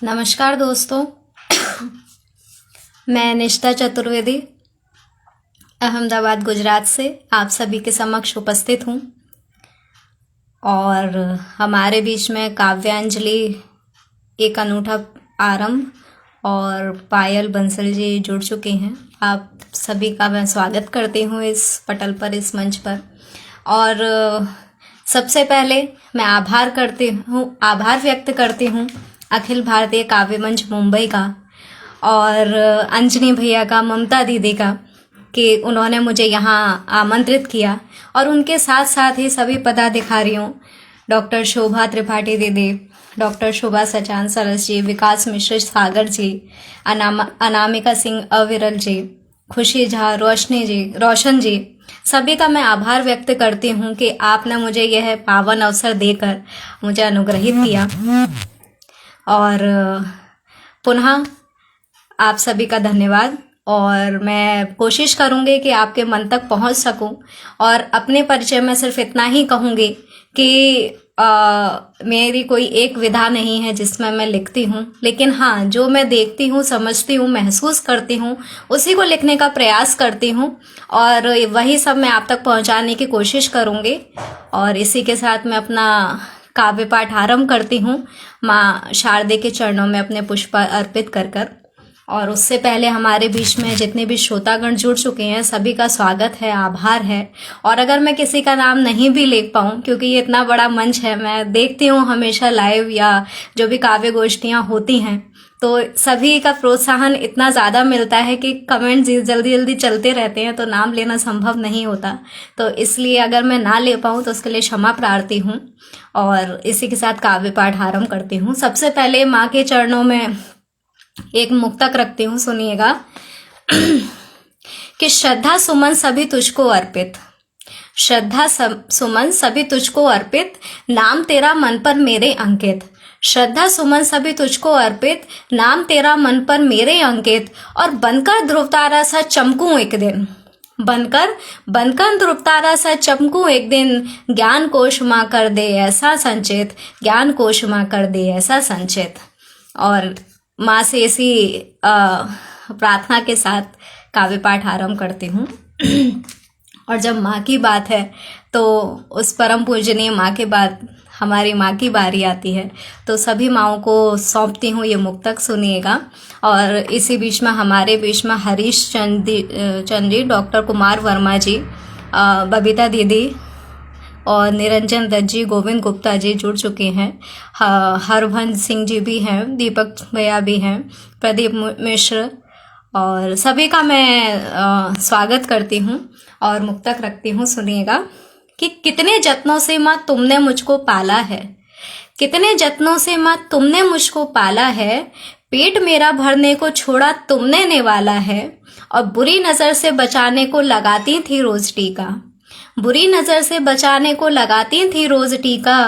नमस्कार दोस्तों। मैं निष्ठा चतुर्वेदी अहमदाबाद गुजरात से आप सभी के समक्ष उपस्थित हूँ और हमारे बीच में काव्यांजलि एक अनूठा आरंभ और पायल बंसल जी जुड़ चुके हैं। आप सभी का मैं स्वागत करती हूँ इस पटल पर, इस मंच पर। और सबसे पहले मैं आभार व्यक्त करती हूँ अखिल भारतीय काव्य मंच मुंबई का और अंजनी भैया का, ममता दीदी का, कि उन्होंने मुझे यहाँ आमंत्रित किया। और उनके साथ साथ ही सभी पदाधिकारियों, डॉक्टर शोभा त्रिपाठी दीदी, डॉक्टर शोभा सचान सरस जी, विकास मिश्र सागर जी, अनामिका सिंह अविरल जी, खुशी झा, रोशन जी, सभी का मैं आभार व्यक्त करती हूँ कि आपने मुझे यह पावन अवसर देकर मुझे अनुग्रहित किया। और पुनः आप सभी का धन्यवाद। और मैं कोशिश करूँगी कि आपके मन तक पहुँच सकूँ। और अपने परिचय में सिर्फ इतना ही कहूँगी कि मेरी कोई एक विधा नहीं है जिसमें मैं लिखती हूँ, लेकिन हाँ, जो मैं देखती हूँ, समझती हूँ, महसूस करती हूँ, उसी को लिखने का प्रयास करती हूँ और वही सब मैं आप तक पहुँचाने की कोशिश करूँगी। और इसी के साथ मैं अपना काव्य पाठ आरंभ करती हूँ माँ शारदे के चरणों में अपने पुष्प अर्पित कर कर। और उससे पहले हमारे बीच में जितने भी श्रोतागण जुड़ चुके हैं सभी का स्वागत है, आभार है। और अगर मैं किसी का नाम नहीं भी ले पाऊँ, क्योंकि ये इतना बड़ा मंच है, मैं देखती हूँ हमेशा लाइव या जो भी काव्य गोष्ठियाँ होती हैं तो सभी का प्रोत्साहन इतना ज़्यादा मिलता है कि कमेंट जल्दी जल्दी चलते रहते हैं, तो नाम लेना संभव नहीं होता। तो इसलिए अगर मैं ना ले पाऊँ तो उसके लिए क्षमा प्रार्थी हूँ। और इसी के साथ काव्य पाठ आरंभ करती हूँ। सबसे पहले माँ के चरणों में एक मुक्तक रखती हूँ, सुनिएगा। कि श्रद्धा सुमन सभी तुझको अर्पित, श्रद्धा सुमन सभी तुझको अर्पित, नाम तेरा मन पर मेरे अंकित। श्रद्धा सुमन सभी तुझको अर्पित, नाम तेरा मन पर मेरे अंकित। और बनकर ध्रुव तारा सा चमकूं एक दिन, बनकर ध्रुव तारा सा चमकूं एक दिन। ज्ञान कोश माँ कर दे ऐसा संचित, ज्ञान कोश माँ कर दे ऐसा संचित। और माँ से इसी प्रार्थना के साथ काव्य पाठ आरंभ करती हूँ। और जब माँ की बात है तो उस परम पूजनीय माँ के बाद हमारी माँ की बारी आती है, तो सभी माँओं को सौंपती हूँ ये मुक्तक, सुनिएगा। और इसी बीच में हमारे बीच में हरीश चंद जी, डॉक्टर कुमार वर्मा जी, बबीता दीदी और निरंजन दत्त जी, गोविंद गुप्ता जी जुड़ चुके हैं। हरभंज सिंह जी भी हैं, दीपक भैया भी हैं, प्रदीप मिश्र, और सभी का मैं स्वागत करती हूँ और मुक्तक रखती हूँ, सुनिएगा। कि कितने जत्नों से माँ तुमने मुझको पाला है, कितने जत्नों से माँ तुमने मुझको पाला है। पेट मेरा भरने को छोड़ा तुमने निवाला है। और बुरी नज़र से बचाने को लगाती थी रोज टीका, बुरी नज़र से बचाने को लगाती थी रोज टीका।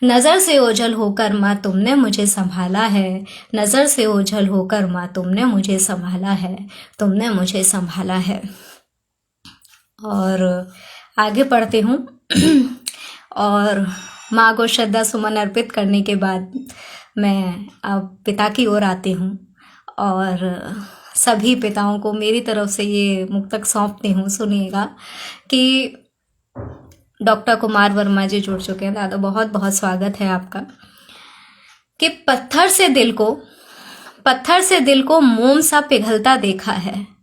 नज़र से ओझल होकर माँ तुमने मुझे संभाला है, नज़र से ओझल होकर माँ तुमने मुझे संभाला है, तुमने मुझे संभाला है। और आगे पढ़ती हूँ। और माँ को श्रद्धा सुमन अर्पित करने के बाद मैं अब पिता की ओर आती हूँ और सभी पिताओं को मेरी तरफ से ये मुक्तक सौंपती हूँ, सुनिएगा। कि डॉक्टर कुमार वर्मा जी जुड़ चुके हैं, दादा बहुत बहुत स्वागत है आपका। कि पत्थर से दिल को मोम सा पिघलता देखा है,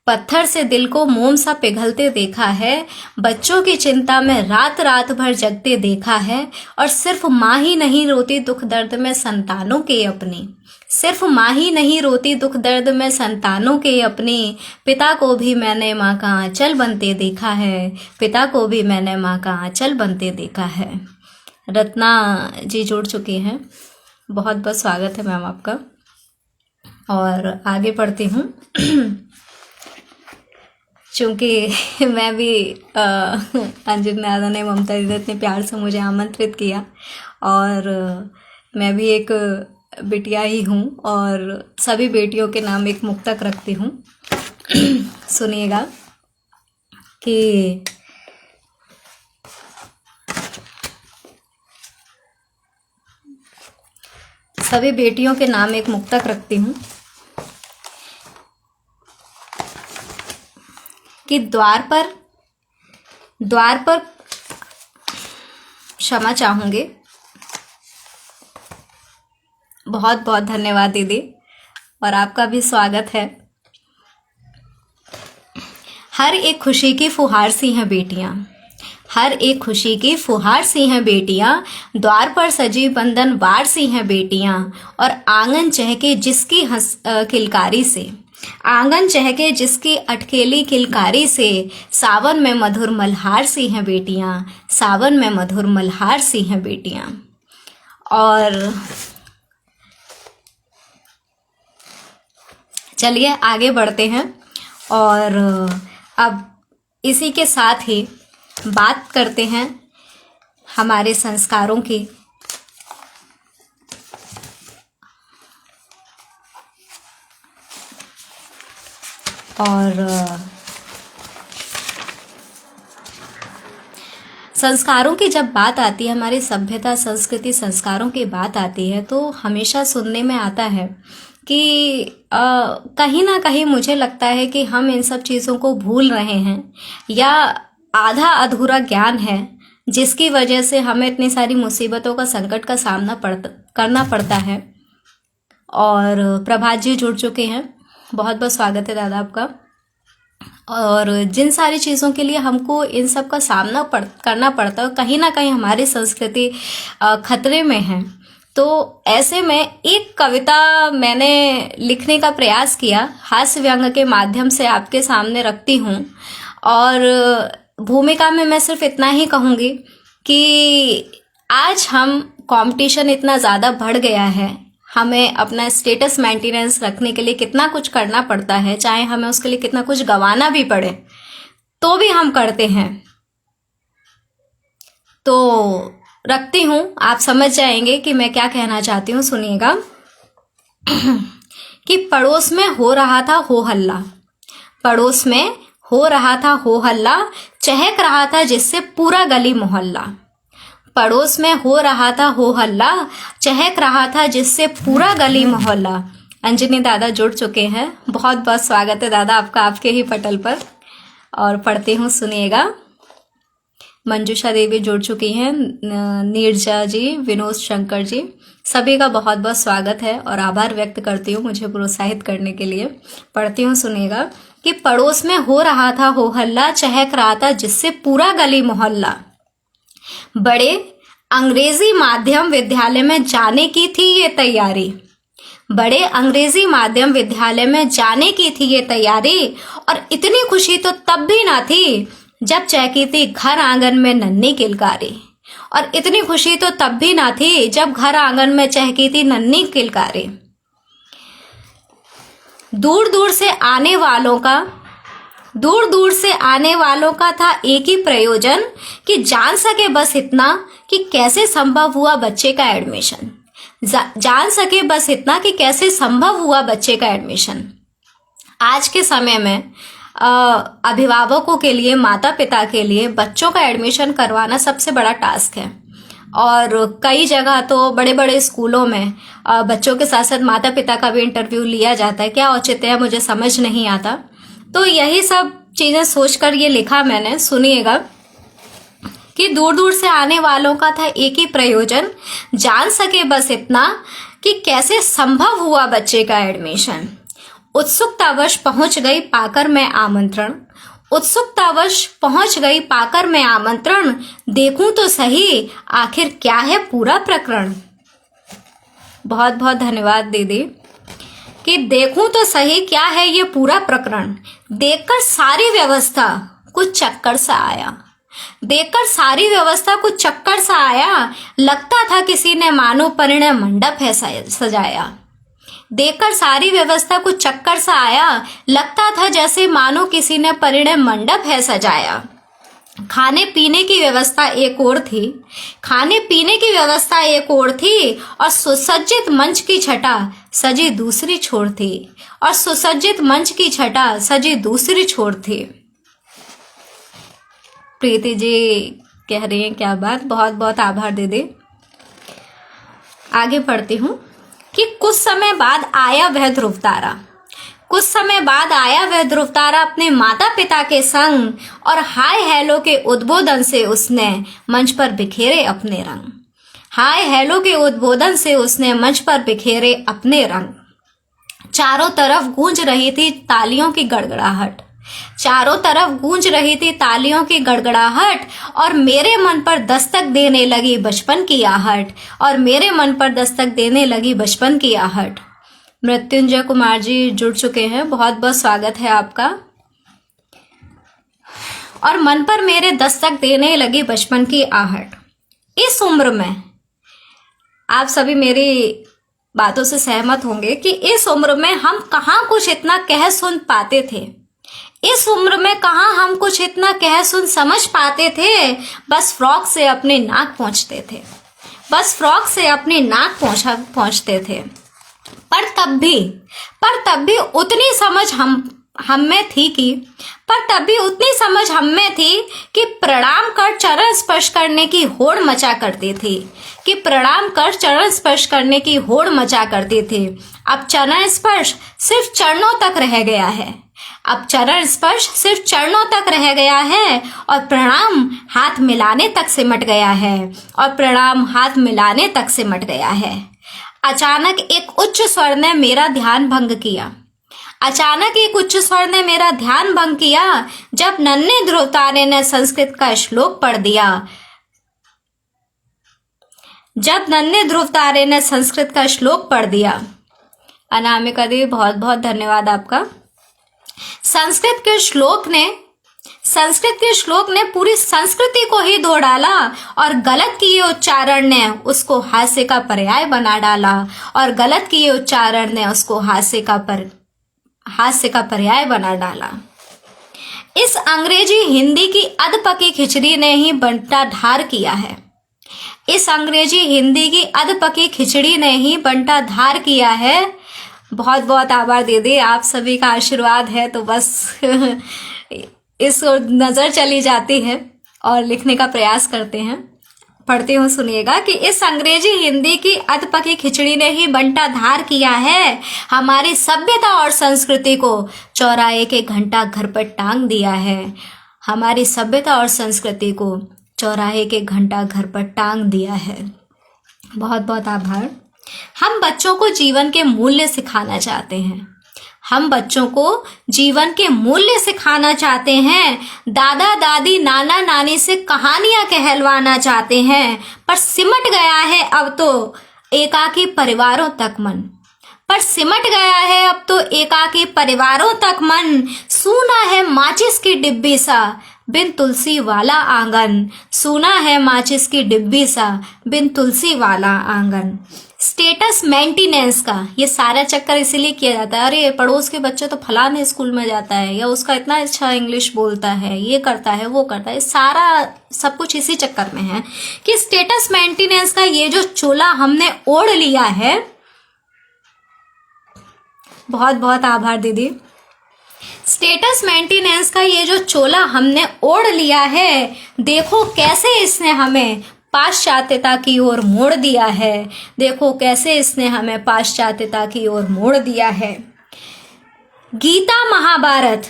पत्थर से दिल को मोम सा पिघलते देखा है। बच्चों की चिंता में रात रात भर जगते देखा है। और सिर्फ माँ ही नहीं रोती दुख दर्द में संतानों के अपनी, सिर्फ माँ ही नहीं रोती दुख दर्द में संतानों के अपनी। पिता को भी मैंने माँ का आंचल बनते देखा है, पिता को भी मैंने माँ का आंचल बनते देखा है। रत्ना जी जुड़ चुकी हैं, बहुत बहुत स्वागत है मैम आपका। और आगे पढ़ती हूँ। चूँकि मैं भी अंजित दादा ने, ममता दीदी ने इतने प्यार से मुझे आमंत्रित किया और मैं भी एक बिटिया ही हूँ और सभी बेटियों के नाम एक मुक्तक रखती हूँ, सुनिएगा। कि सभी बेटियों के नाम एक मुक्तक रखती हूँ कि द्वार पर क्षमा चाहूँगी। बहुत बहुत धन्यवाद दीदी, और आपका भी स्वागत है। हर एक खुशी की फुहार सी हैं बेटियाँ, हर एक खुशी की फुहार सी हैं बेटियाँ, द्वार पर सजी बंधन वार सी हैं बेटियाँ, और आंगन चहके जिसकी किलकारी से, आंगन चहके जिसकी अटकेली किलकारी से, सावन में मधुर मल्हार सी हैं बेटियाँ, सावन में मधुर मल्हार सी हैं बेटियाँ। और चलिए आगे बढ़ते हैं, और अब इसी के साथ ही बात करते हैं हमारे संस्कारों की। और संस्कारों की जब बात आती है, हमारी सभ्यता संस्कृति संस्कारों की बात आती है, तो हमेशा सुनने में आता है कि कहीं ना कहीं मुझे लगता है कि हम इन सब चीज़ों को भूल रहे हैं, या आधा अधूरा ज्ञान है, जिसकी वजह से हमें इतनी सारी मुसीबतों का संकट का सामना करना पड़ता है। और प्रभात जी जुड़ चुके हैं, बहुत बहुत स्वागत है दादा आपका। और जिन सारी चीज़ों के लिए हमको इन सब का सामना करना पड़ता है, कहीं ना कहीं हमारी संस्कृति खतरे में है। तो ऐसे में एक कविता मैंने लिखने का प्रयास किया, हास्य व्यंग के माध्यम से आपके सामने रखती हूँ। और भूमिका में मैं सिर्फ इतना ही कहूँगी कि आज हम कंपटीशन इतना ज़्यादा बढ़ गया है, हमें अपना स्टेटस मेंटेनेंस रखने के लिए कितना कुछ करना पड़ता है, चाहे हमें उसके लिए कितना कुछ गंवाना भी पड़े तो भी हम करते हैं। तो रखती हूँ, आप समझ जाएंगे कि मैं क्या कहना चाहती हूँ, सुनिएगा। कि पड़ोस में हो रहा था हो हल्ला, पड़ोस में हो रहा था हो हल्ला, चहक रहा था जिससे पूरा गली मोहल्ला। पड़ोस में हो रहा था हो हल्ला, चहक रहा था जिससे पूरा गली मोहल्ला। अंजनी दादा जुड़ चुके हैं, बहुत बहुत स्वागत है दादा आपका आपके ही पटल पर। और पढ़ती हूँ, सुनिएगा। मंजूषा देवी जुड़ चुकी हैं, नीरजा जी, विनोद शंकर जी, सभी का बहुत बहुत स्वागत है और आभार व्यक्त करती हूँ मुझे प्रोत्साहित करने के लिए। पढ़ती हूँ, सुनिएगा। कि पड़ोस में हो रहा था हो हल्ला, चहक रहा था जिससे पूरा गली मोहल्ला। बड़े अंग्रेजी माध्यम विद्यालय में जाने की थी ये तैयारी, बड़े अंग्रेजी माध्यम विद्यालय में जाने की थी ये तैयारी। और इतनी खुशी तो तब भी ना थी जब चहकी थी घर आंगन में नन्ही किलकारी। और इतनी खुशी तो तब भी ना थी जब घर आंगन में चहकी थी नन्ही किलकारी। दूर दूर से आने वालों का था एक ही प्रयोजन, कि जान सके बस इतना कि कैसे संभव हुआ बच्चे का एडमिशन। जान सके बस इतना कि कैसे संभव हुआ बच्चे का एडमिशन। आज के समय में अभिभावकों के लिए, माता पिता के लिए बच्चों का एडमिशन करवाना सबसे बड़ा टास्क है। और कई जगह तो बड़े बड़े स्कूलों में बच्चों के साथ साथ माता पिता का भी इंटरव्यू लिया जाता है। क्या औचित्य है मुझे समझ नहीं आता। तो यही सब चीजें सोचकर ये लिखा मैंने, सुनिएगा। कि दूर दूर से आने वालों का था एक ही प्रयोजन, जान सके बस इतना कि कैसे संभव हुआ बच्चे का एडमिशन। उत्सुकतावश पहुंच गई पाकर मैं आमंत्रण, उत्सुकतावश पहुंच गई पाकर मैं आमंत्रण, देखूं तो सही आखिर क्या है पूरा प्रकरण। बहुत बहुत धन्यवाद दीदी। कि देखूं तो सही क्या है ये पूरा प्रकरण, देखकर सारी व्यवस्था कुछ चक्कर सा आया, देखकर सारी व्यवस्था कुछ चक्कर सा आया, लगता था किसी ने मानो परिणय मंडप है सजाया। देखकर सारी व्यवस्था कुछ चक्कर सा आया, लगता था जैसे मानो किसी ने परिणय मंडप है सजाया। खाने पीने की व्यवस्था एक और थी, खाने पीने की व्यवस्था एक और थी, और सुसज्जित मंच की छटा सजी दूसरी छोर थी, और सुसज्जित मंच की छटा सजी दूसरी छोर थी। प्रीति जी कह रही हैं क्या बात, बहुत बहुत आभार दीदी। आगे पढ़ती हूँ। कि कुछ समय बाद आया वह ध्रुव तारा। कुछ समय बाद आया वह ध्रुव तारा अपने माता पिता के संग, और हाय हेलो के उद्बोधन से उसने मंच पर बिखेरे अपने रंग। हाय हेलो के उद्बोधन से उसने मंच पर बिखेरे अपने रंग। चारों तरफ गूंज रही थी तालियों की गड़गड़ाहट। चारों तरफ गूंज रही थी तालियों की गड़गड़ाहट, और मेरे मन पर दस्तक देने लगी बचपन की आहट। और मेरे मन पर दस्तक देने लगी बचपन की आहट। मृत्युंजय कुमार जी जुड़ चुके हैं, बहुत बहुत स्वागत है आपका। और मन पर मेरे दस्तक देने लगी बचपन की आहट। इस उम्र में आप सभी मेरी बातों से सहमत होंगे कि इस उम्र में हम कहाँ कुछ इतना कह सुन पाते थे। इस उम्र में कहाँ हम कुछ इतना कह सुन समझ पाते थे। बस फ्रॉक से अपने नाक पहुंचते थे। बस फ्रॉक से अपनी नाक पहुंचते थे। पर तब भी उतनी समझ हम में थी कि प्रणाम कर चरण स्पर्श करने की होड़ मचा करती थी। अब चरण स्पर्श सिर्फ चरणों तक रह गया है। और प्रणाम हाथ मिलाने तक सिमट गया है। अचानक एक उच्च स्वर ने मेरा ध्यान भंग किया जब नन्हे ध्रुव तारे ने संस्कृत का श्लोक पढ़ दिया। अनामिका दी, बहुत बहुत धन्यवाद आपका। संस्कृत के श्लोक ने पूरी संस्कृति को ही धो डाला, और गलत किए उच्चारण ने उसको हास्य का पर्याय बना डाला। इस अंग्रेजी हिंदी की अधपकी खिचड़ी ने ही बंटाढार किया है। बहुत बहुत आभार दीदी, आप सभी का आशीर्वाद है तो बस इस ओर नजर चली जाती है और लिखने का प्रयास करते हैं। पढ़ती हूँ, सुनिएगा कि इस अंग्रेजी हिंदी की अधपकी खिचड़ी ने ही बंटाधार किया है। हमारी सभ्यता और संस्कृति को चौराहे के घंटा घर पर टांग दिया है। बहुत बहुत आभार। हम बच्चों को जीवन के मूल्य सिखाना चाहते हैं। दादा दादी नाना नानी से कहानियां कहलवाना चाहते हैं। पर सिमट गया है अब तो एकाकी परिवारों तक मन। सूना है माचिस की डिब्बी सा बिन तुलसी वाला आंगन। स्टेटस मेंटेनेंस का ये सारा चक्कर इसीलिए किया जाता है। अरे पड़ोस के बच्चे तो फलाने स्कूल में जाता है, या उसका इतना अच्छा इंग्लिश बोलता है, ये करता है वो करता है, सारा सब कुछ इसी चक्कर में है कि स्टेटस मेंटेनेंस का ये जो चोला हमने ओढ़ लिया है। बहुत बहुत आभार दीदी। स्टेटस मेंटेनेंस का ये जो चोला हमने ओढ़ लिया है, देखो कैसे इसने हमें पाश्चात्यता की ओर मोड़ दिया है। गीता महाभारत,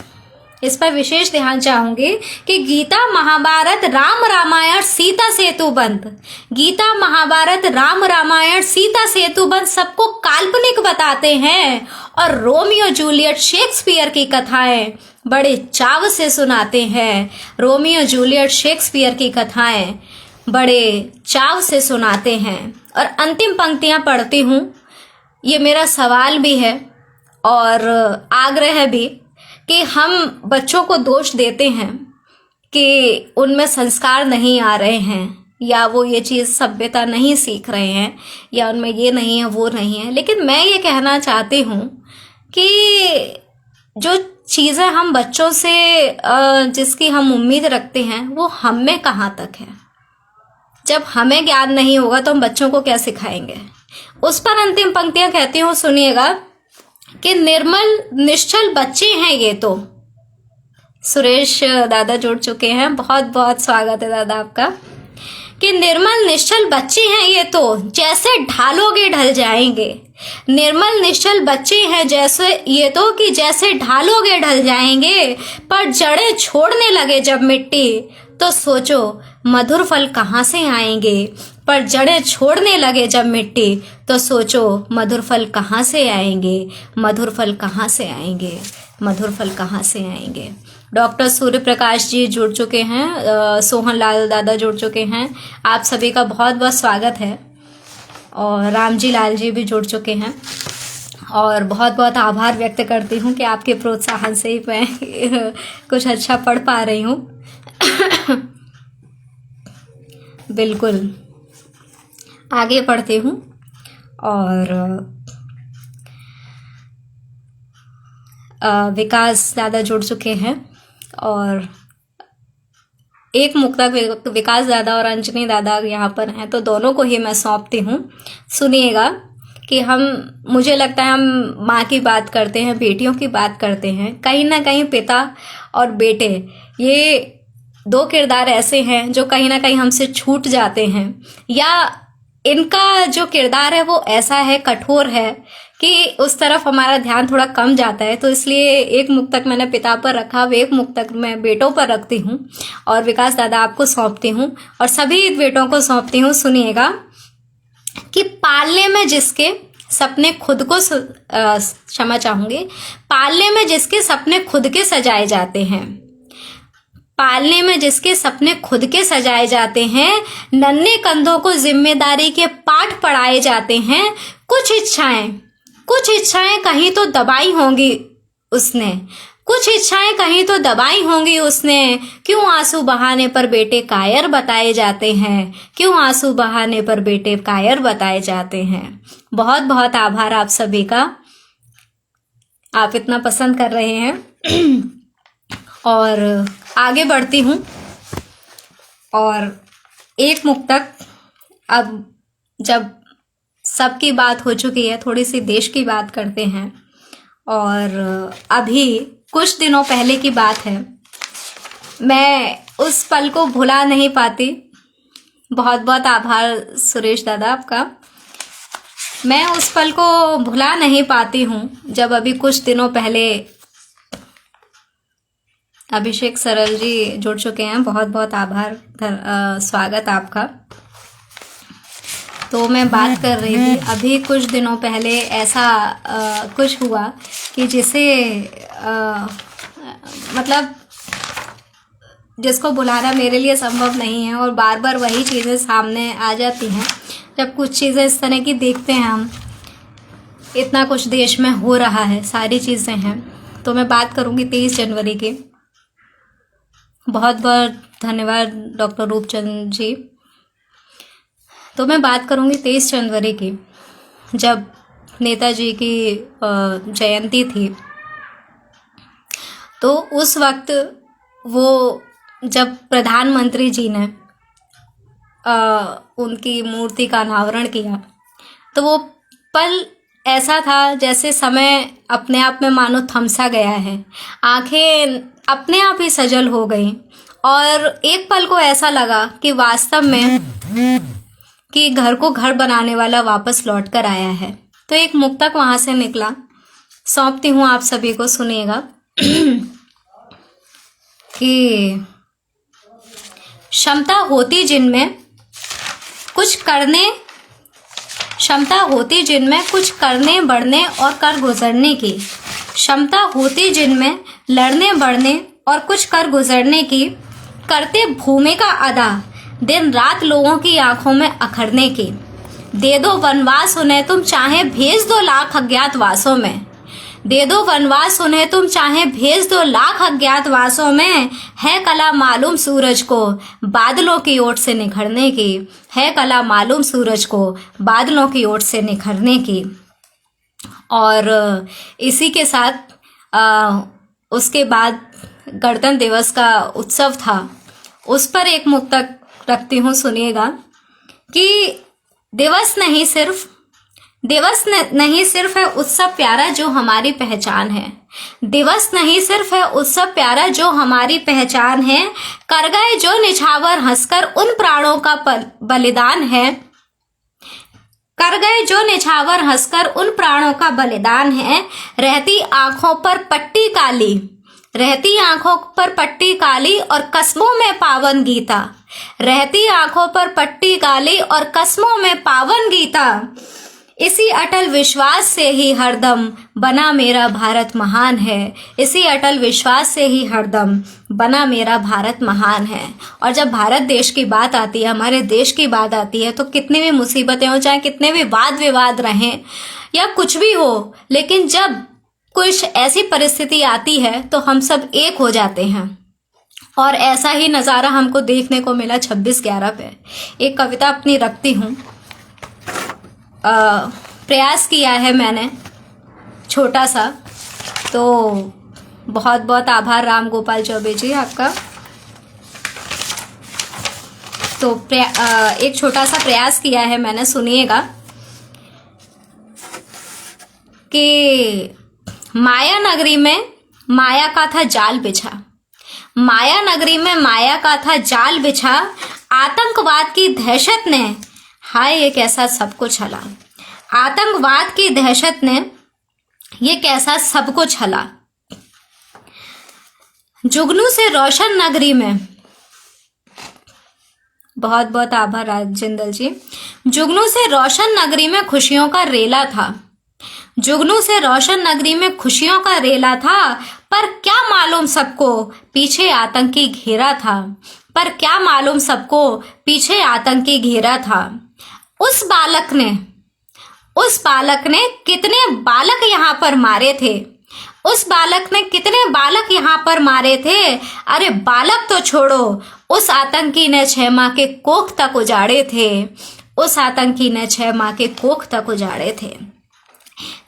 इस पर विशेष ध्यान चाहूंगी कि गीता महाभारत राम रामायण सीता सेतु बंध सबको काल्पनिक बताते हैं, और रोमियो जूलियट शेक्सपियर की कथाएं बड़े चाव से सुनाते हैं। और अंतिम पंक्तियां पढ़ती हूँ। ये मेरा सवाल भी है और आग्रह भी कि हम बच्चों को दोष देते हैं कि उनमें संस्कार नहीं आ रहे हैं, या वो ये चीज़ सभ्यता नहीं सीख रहे हैं, या उनमें ये नहीं है वो नहीं है। लेकिन मैं ये कहना चाहती हूँ कि जो चीज़ें हम बच्चों से जिसकी हम उम्मीद रखते हैं वो हम में कहाँ तक है। जब हमें ज्ञान नहीं होगा तो हम बच्चों को क्या सिखाएंगे। उस पर अंतिम पंक्तियां कहती हूँ, सुनिएगा कि निर्मल निश्चल बच्चे हैं ये तो। सुरेश दादा जुड़ चुके हैं, बहुत बहुत स्वागत है दादा आपका। कि निर्मल निश्चल बच्चे हैं ये तो जैसे ढालोगे ढल जाएंगे। निर्मल निश्चल बच्चे हैं जैसे ये तो कि जैसे ढालोगे ढल जाएंगे, पर जड़ें छोड़ने लगे जब मिट्टी तो सोचो मधुर फल कहाँ से आएंगे। पर जड़ें छोड़ने लगे जब मिट्टी तो सोचो मधुर फल कहाँ से आएंगे, मधुर फल कहाँ से आएंगे, मधुर फल कहाँ से आएंगे। डॉक्टर सूर्य प्रकाश जी जुड़ चुके हैं, सोहन लाल दादा जुड़ चुके हैं, आप सभी का बहुत बहुत स्वागत है। और रामजी लाल जी भी जुड़ चुके हैं और बहुत बहुत आभार व्यक्त करती हूँ कि आपके प्रोत्साहन से ही मैं कुछ अच्छा पढ़ पा रही हूँ। बिल्कुल आगे पढ़ती हूँ। और विकास दादा जुड़ चुके हैं और एक मुक्तक विकास दादा और अंजनी दादा यहाँ पर हैं, तो दोनों को ही मैं सौंपती हूँ। सुनिएगा कि मुझे लगता है हम माँ की बात करते हैं, बेटियों की बात करते हैं, कहीं ना कहीं पिता और बेटे ये दो किरदार ऐसे हैं जो कहीं ना कहीं हमसे छूट जाते हैं, या इनका जो किरदार है वो ऐसा है, कठोर है कि उस तरफ हमारा ध्यान थोड़ा कम जाता है। तो इसलिए एक मुक्तक मैंने पिता पर रखा, एक मुक्तक मैं बेटों पर रखती हूँ और विकास दादा आपको सौंपती हूँ और सभी बेटों को सौंपती हूँ। सुनिएगा कि पालने में जिसके सपने खुद को क्षमा चाहूंगी, पालने में जिसके सपने खुद के सजाए जाते हैं, पालने में जिसके सपने खुद के सजाए जाते हैं, नन्हे कंधों को जिम्मेदारी के पाठ पढ़ाए जाते हैं। कुछ इच्छाएं कहीं तो दबाई होंगी उसने, कुछ इच्छाएं कहीं तो दबाई होंगी उसने, क्यों आंसू बहाने पर बेटे कायर बताए जाते हैं, क्यों आंसू बहाने पर बेटे कायर बताए जाते हैं। बहुत बहुत आभार आप सभी का, आप इतना पसंद कर रहे हैं। और आगे बढ़ती हूँ और एक मुक्तक, अब जब सबकी बात हो चुकी है थोड़ी सी देश की बात करते हैं। और अभी कुछ दिनों पहले की बात है, मैं उस पल को भुला नहीं पाती। बहुत बहुत आभार सुरेश दादा आपका। मैं उस पल को भुला नहीं पाती हूँ जब अभी कुछ दिनों पहले अभिषेक सरल जी जुड़ चुके हैं, बहुत बहुत आभार, स्वागत आपका। तो मैं बात कर रही थी, अभी कुछ दिनों पहले ऐसा कुछ हुआ कि जिसे मतलब जिसको बुलाना मेरे लिए संभव नहीं है, और बार बार वही चीज़ें सामने आ जाती हैं जब कुछ चीज़ें इस तरह की देखते हैं हम। इतना कुछ देश में हो रहा है, सारी चीज़ें हैं। तो मैं बात करूँगी 23 जनवरी की। बहुत बहुत धन्यवाद डॉक्टर रूपचंद जी। तो मैं बात करूंगी 23 जनवरी की, जब नेताजी की जयंती थी। तो उस वक्त वो जब प्रधानमंत्री जी ने उनकी मूर्ति का अनावरण किया, तो वो पल ऐसा था जैसे समय अपने आप में मानो थमसा गया है, आंखें अपने आप ही सजल हो गई। और एक पल को ऐसा लगा कि वास्तव में कि घर को घर बनाने वाला वापस लौट कर आया है। तो एक मुक्तक वहां से निकला, सौंपती हूँ आप सभी को। सुनिएगा कि क्षमता होती जिनमें कुछ करने बढ़ने और कर गुजरने की, क्षमता होती जिनमें लड़ने बढ़ने और कुछ कर गुजरने की, करते भूमिका अदा दिन रात लोगों की आंखों में अखरने की। दे दो वनवास उन्हें तुम चाहे भेज दो लाख अज्ञातवासों में, दे दो वनवास उन्हें तुम चाहे भेज दो लाख अज्ञातवासों में, है कला मालूम सूरज को बादलों की ओट से निखरने की, है कला मालूम सूरज को बादलों की ओट से निखरने की। और इसी के साथ उसके बाद गणतंत्र दिवस का उत्सव था, उस पर एक मुक्तक रखती हूँ। सुनिएगा कि दिवस नहीं सिर्फ दिवस नहीं सिर्फ है उत्सव प्यारा जो हमारी पहचान है। दिवस नहीं सिर्फ है उत्सव प्यारा जो हमारी पहचान है। कर गए जो निछावर हंसकर उन प्राणों का बलिदान है। कर गए जो निछावर हंसकर उन प्राणों का बलिदान है। रहती आंखों पर पट्टी काली, रहती आंखों पर पट्टी काली और कस्मों में पावन गीता। रहती आंखों पर पट्टी काली और कस्मों में पावन गीता। इसी अटल विश्वास से ही हरदम बना मेरा भारत महान है। इसी अटल विश्वास से ही हरदम बना मेरा भारत महान है। और जब भारत देश की बात आती है, हमारे देश की बात आती है, तो कितनी भी मुसीबतें हो, चाहे कितने भी वाद विवाद रहें या कुछ भी हो, लेकिन जब कुछ ऐसी परिस्थिति आती है तो हम सब एक हो जाते हैं। और ऐसा ही नज़ारा हमको देखने को मिला 26/11 पे। एक कविता अपनी रखती हूँ, प्रयास किया है मैंने छोटा सा, तो बहुत बहुत आभार राम गोपाल चौबे जी आपका। तो एक छोटा सा प्रयास किया है मैंने, सुनिएगा कि माया नगरी में माया का था जाल बिछा। माया नगरी में माया का था जाल बिछा। आतंकवाद की दहशत ने हाय ये कैसा सबको छला। आतंकवाद की दहशत ने ये कैसा सबको छला। जुगनू से रोशन नगरी में, बहुत बहुत आभार राजेंद्र जी। जुगनू से रोशन नगरी में खुशियों का रेला था। जुगनू से रोशन नगरी में खुशियों का रेला था। पर क्या मालूम सबको पीछे आतंकी घेरा था। पर क्या मालूम सबको पीछे आतंकी घेरा था। उस बालक ने कितने बालक यहाँ पर मारे थे। उस बालक ने कितने बालक यहाँ पर मारे थे। अरे बालक तो छोड़ो, उस आतंकी ने 6 माह के कोख तक उजाड़े थे। उस आतंकी ने 6 माह के कोख तक उजाड़े थे।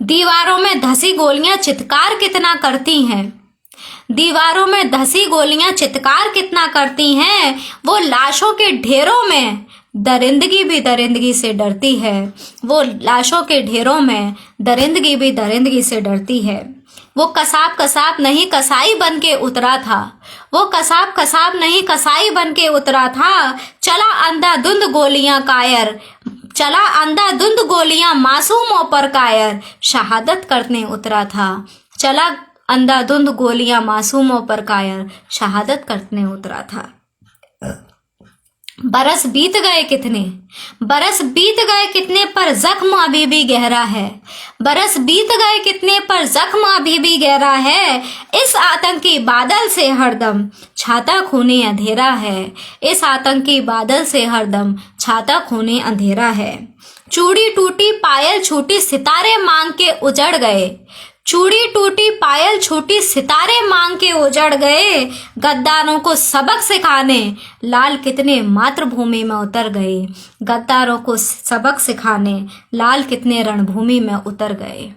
दीवारों में धसी गोलियां चित्कार कितना करती हैं। दीवारों में धसी गोलियां चित्कार कितना करती हैं। वो लाशों के ढेरों में दरिंदगी भी दरिंदगी से डरती है। वो लाशों के ढेरों में दरिंदगी भी दरिंदगी से डरती है। वो कसाब नहीं कसाई बन के उतरा था। वो कसाब नहीं कसाई बन के उतरा था। चला अंधाधुंध गोलियां कायर, चला अंधाधुंध गोलियां मासूमों पर कायर, शहादत करने उतरा था। चला अंधाधुंध गोलियां मासूमों पर कायर, शहादत करने उतरा था। बरस बीत गए कितने पर जख्म अभी भी गहरा है। बरस बीत गए कितने पर जख्म अभी भी गहरा है। इस आतंकी बादल से हरदम छाता खूने अंधेरा है। इस आतंकी बादल से हरदम छाता खूने अंधेरा है। चूड़ी टूटी पायल छूटी सितारे मांग के उजड़ गए। चूड़ी टूटी पायल छूटी सितारे मांग के उजड़ गए। गद्दारों को सबक सिखाने लाल कितने मातृभूमि में उतर गए। गद्दारों को सबक सिखाने लाल कितने रणभूमि में उतर गए।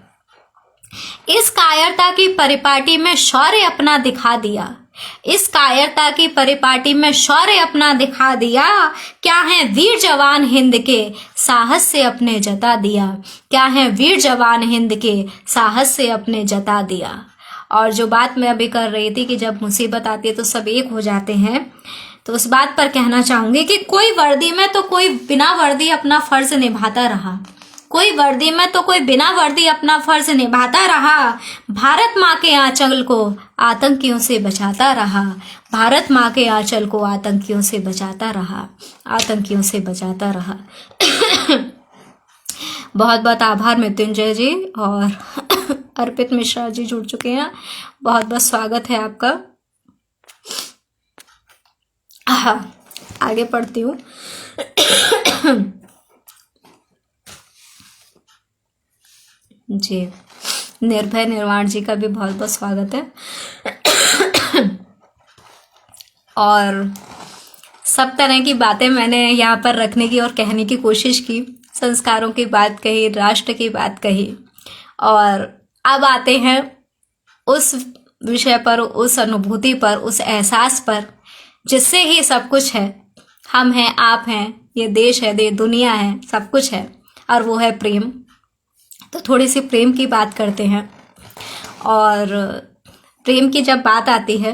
इस कायरता की परिपाटी में शौर्य अपना दिखा दिया। इस कायरता की परिपाटी में शौर्य अपना दिखा दिया। क्या है वीर जवान हिंद के साहस से अपने जता दिया। क्या है वीर जवान हिंद के साहस से अपने जता दिया। और जो बात मैं अभी कर रही थी कि जब मुसीबत आती है तो सब एक हो जाते हैं, तो उस बात पर कहना चाहूंगी कि कोई वर्दी में तो कोई बिना वर्दी अपना फर्ज निभाता रहा। कोई वर्दी में तो कोई बिना वर्दी अपना फर्ज निभाता रहा। भारत माँ के आंचल को आतंकियों से बचाता रहा। भारत माँ के आंचल को आतंकियों से बचाता रहा। आतंकियों से बचाता रहा। बहुत बहुत आभार मृत्युंजय जी। और अर्पित मिश्रा जी जुड़ चुके हैं, बहुत बहुत स्वागत है आपका। आगे पढ़ती हूँ। जी, निर्भय निर्वाण जी का भी बहुत बहुत स्वागत है। और सब तरह की बातें मैंने यहाँ पर रखने की और कहने की कोशिश की। संस्कारों की बात कही, राष्ट्र की बात कही, और अब आते हैं उस विषय पर, उस अनुभूति पर, उस एहसास पर जिससे ही सब कुछ है। हम हैं, आप हैं, ये देश है, ये दुनिया है, सब कुछ है, और वो है प्रेम। तो थोड़ी सी प्रेम की बात करते हैं। और प्रेम की जब बात आती है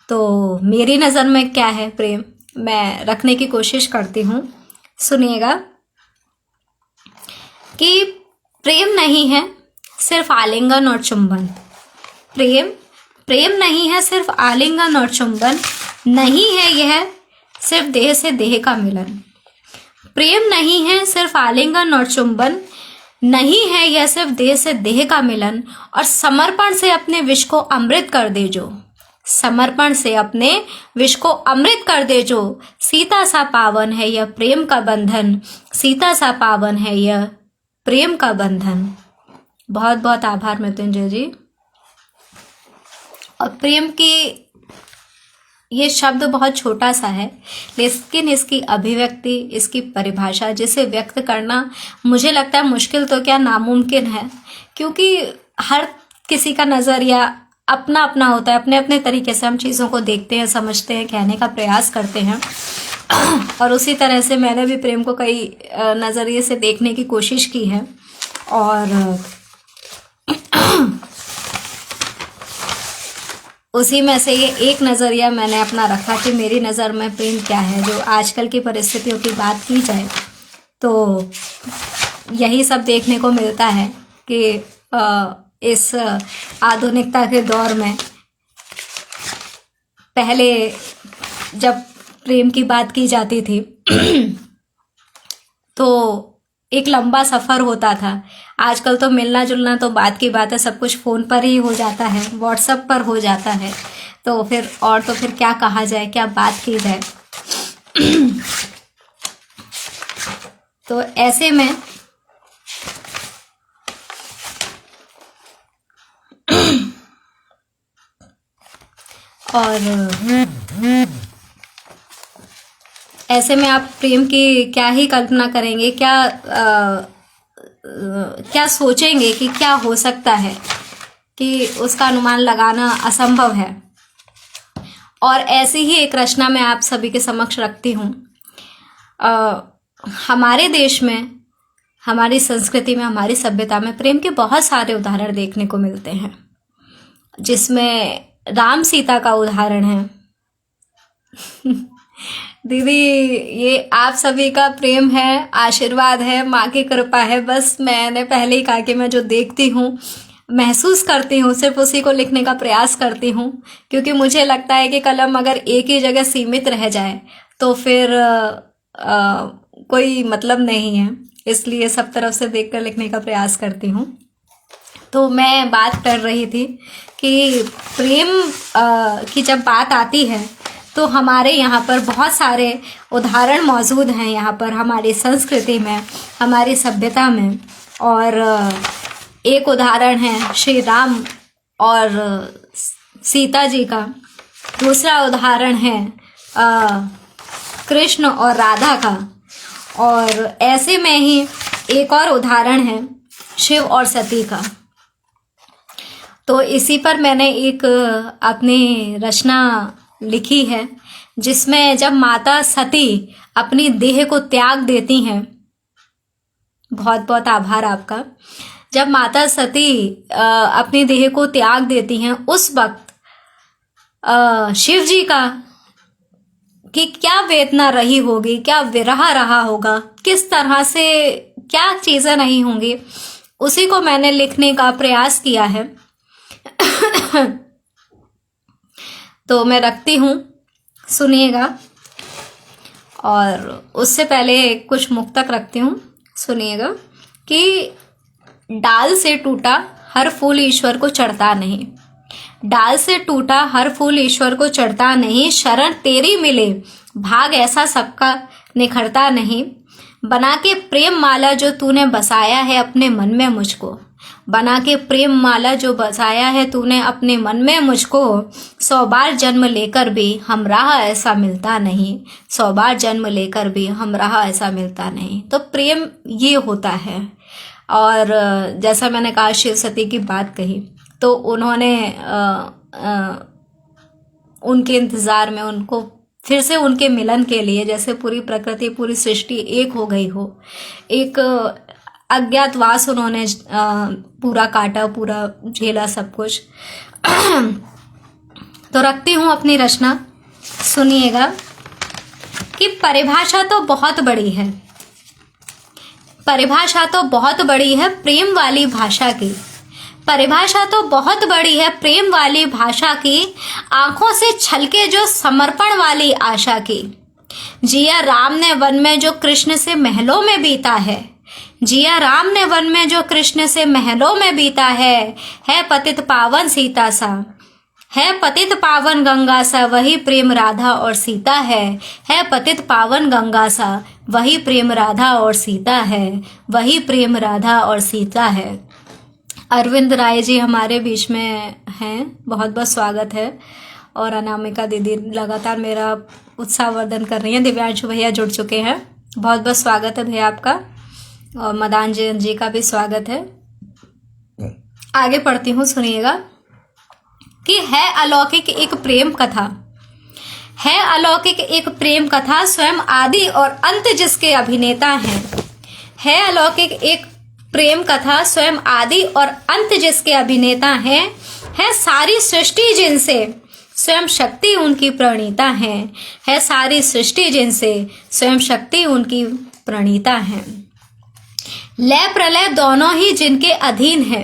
तो मेरी नज़र में क्या है प्रेम, मैं रखने की कोशिश करती हूँ। सुनिएगा कि प्रेम नहीं है सिर्फ आलिंगन और चुंबन। प्रेम नहीं है सिर्फ आलिंगन और चुंबन, नहीं है यह सिर्फ देह से देह का मिलन। प्रेम नहीं है सिर्फ आलिंगन और चुंबन, नहीं है यह सिर्फ देह से देह का मिलन। और समर्पण से अपने विष को अमृत कर दे जो, समर्पण से अपने विष को अमृत कर दे जो, सीता सा पावन है यह प्रेम का बंधन, सीता सा पावन है यह प्रेम का बंधन। बहुत बहुत आभार मृत्युंजय जी। और प्रेम की ये शब्द बहुत छोटा सा है, लेकिन इसकी अभिव्यक्ति, इसकी परिभाषा, जिसे व्यक्त करना मुझे लगता है मुश्किल तो क्या नामुमकिन है, क्योंकि हर किसी का नज़रिया अपना अपना होता है। अपने अपने तरीके से हम चीज़ों को देखते हैं, समझते हैं, कहने का प्रयास करते हैं। और उसी तरह से मैंने भी प्रेम को कई नज़रिए से देखने की कोशिश की है। और उसी में से ये एक नज़रिया मैंने अपना रखा कि मेरी नज़र में प्रेम क्या है। जो आजकल की परिस्थितियों की बात की जाए तो यही सब देखने को मिलता है कि इस आधुनिकता के दौर में पहले जब प्रेम की बात की जाती थी तो एक लंबा सफ़र होता था। आजकल तो मिलना जुलना तो बात की बात है, सब कुछ फ़ोन पर ही हो जाता है, व्हाट्सएप पर हो जाता है। तो फिर क्या कहा जाए, क्या बात की जाए। तो ऐसे में ऐसे में आप प्रेम की क्या ही कल्पना करेंगे, क्या सोचेंगे कि क्या हो सकता है, कि उसका अनुमान लगाना असंभव है। और ऐसी ही एक रचना मैं आप सभी के समक्ष रखती हूँ। हमारे देश में, हमारी संस्कृति में, हमारी सभ्यता में प्रेम के बहुत सारे उदाहरण देखने को मिलते हैं, जिसमें राम सीता का उदाहरण है। दीदी, ये आप सभी का प्रेम है, आशीर्वाद है, माँ की कृपा है। बस मैंने पहले ही कहा कि मैं जो देखती हूँ, महसूस करती हूँ, सिर्फ उसी को लिखने का प्रयास करती हूँ, क्योंकि मुझे लगता है कि कलम अगर एक ही जगह सीमित रह जाए तो फिर कोई मतलब नहीं है। इसलिए सब तरफ से देखकर लिखने का प्रयास करती हूँ। तो मैं बात कर रही थी कि प्रेम की जब बात आती है तो हमारे यहाँ पर बहुत सारे उदाहरण मौजूद हैं, यहाँ पर हमारी संस्कृति में, हमारी सभ्यता में। और एक उदाहरण है श्री राम और सीता जी का, दूसरा उदाहरण है कृष्ण और राधा का, और ऐसे में ही एक और उदाहरण है शिव और सती का। तो इसी पर मैंने एक अपनी रचना लिखी है, जिसमें जब माता सती अपनी देह को त्याग देती हैं, बहुत बहुत आभार आपका, जब माता सती अपनी देह को त्याग देती हैं, उस वक्त शिव जी का कि क्या वेदना रही होगी, क्या विरह रहा होगा, किस तरह से क्या चीज़ें नहीं होंगी, उसी को मैंने लिखने का प्रयास किया है। तो मैं रखती हूँ, सुनिएगा। और उससे पहले कुछ मुक्तक रखती हूँ, सुनिएगा कि डाल से टूटा हर फूल ईश्वर को चढ़ता नहीं, डाल से टूटा हर फूल ईश्वर को चढ़ता नहीं, शरण तेरी मिले भाग ऐसा सबका निखरता नहीं, बना के प्रेम माला जो तूने बसाया है अपने मन में मुझको, बना के प्रेम माला जो बसाया है तूने अपने मन में मुझको, 100 बार जन्म लेकर भी हम राह ऐसा मिलता नहीं, 100 बार जन्म लेकर भी हम राह ऐसा मिलता नहीं। तो प्रेम ये होता है। और जैसा मैंने कहा, शिव सती की बात कही, तो उन्होंने उनके इंतज़ार में, उनको फिर से उनके मिलन के लिए, जैसे पूरी प्रकृति, पूरी सृष्टि एक हो गई हो, एक अज्ञातवास उन्होंने पूरा काटा, पूरा झेला सब कुछ। तो रखती हूँ अपनी रचना, सुनिएगा कि परिभाषा तो बहुत बड़ी है, परिभाषा तो बहुत बड़ी है प्रेम वाली भाषा की, परिभाषा तो बहुत बड़ी है प्रेम वाली भाषा की, आंखों से छलके जो समर्पण वाली आशा की। जिया राम ने वन में जो कृष्ण से महलों में बीता है, जिया राम ने वन में जो कृष्ण से महलों में बीता है पतित पावन सीता सा, है पतित पावन गंगा सा, वही प्रेम राधा और सीता है पतित पावन गंगा सा, वही प्रेम राधा और सीता है, वही प्रेम राधा और सीता है। अरविंद राय जी हमारे बीच में हैं, बहुत बहुत स्वागत है। और अनामिका दीदी लगातार मेरा उत्साहवर्धन कर रही हैं। दिव्यांशु भैया जुड़ चुके हैं, बहुत बहुत स्वागत है भैया आपका। और मदान जी का भी स्वागत है। आगे पढ़ती हूँ, सुनिएगा कि है अलौकिक एक प्रेम कथा, है अलौकिक एक प्रेम कथा, स्वयं आदि और अंत जिसके अभिनेता हैं। है अलौकिक एक प्रेम कथा, स्वयं आदि और अंत जिसके अभिनेता हैं। है सारी सृष्टि जिनसे स्वयं शक्ति उनकी प्रणीता है सारी सृष्टि जिनसे स्वयं शक्ति उनकी प्रणीता है। लय प्रलय दोनों ही जिनके अधीन है,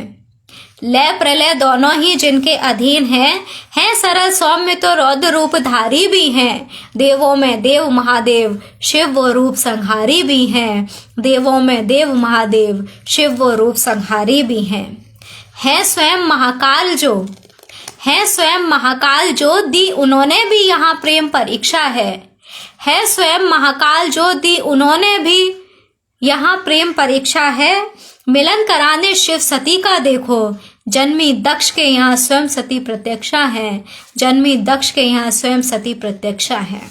लय प्रलय दोनों ही जिनके अधीन है सरल सौम्य तो रौद्र रूप धारी भी हैं। देवों में देव महादेव शिव वो रूप संहारी भी हैं, देवों में देव महादेव शिव वो रूप संहारी भी हैं। है स्वयं महाकाल जो, है स्वयं महाकाल जो दी उन्होंने भी यहाँ प्रेम परीक्षा है स्वयं महाकाल जो दी उन्होंने भी यहाँ प्रेम परीक्षा है। मिलन कराने शिव सती का देखो, जन्मी दक्ष के यहाँ स्वयं सती प्रत्यक्षा है, जन्मी दक्ष के यहाँ स्वयं सती प्रत्यक्षा है।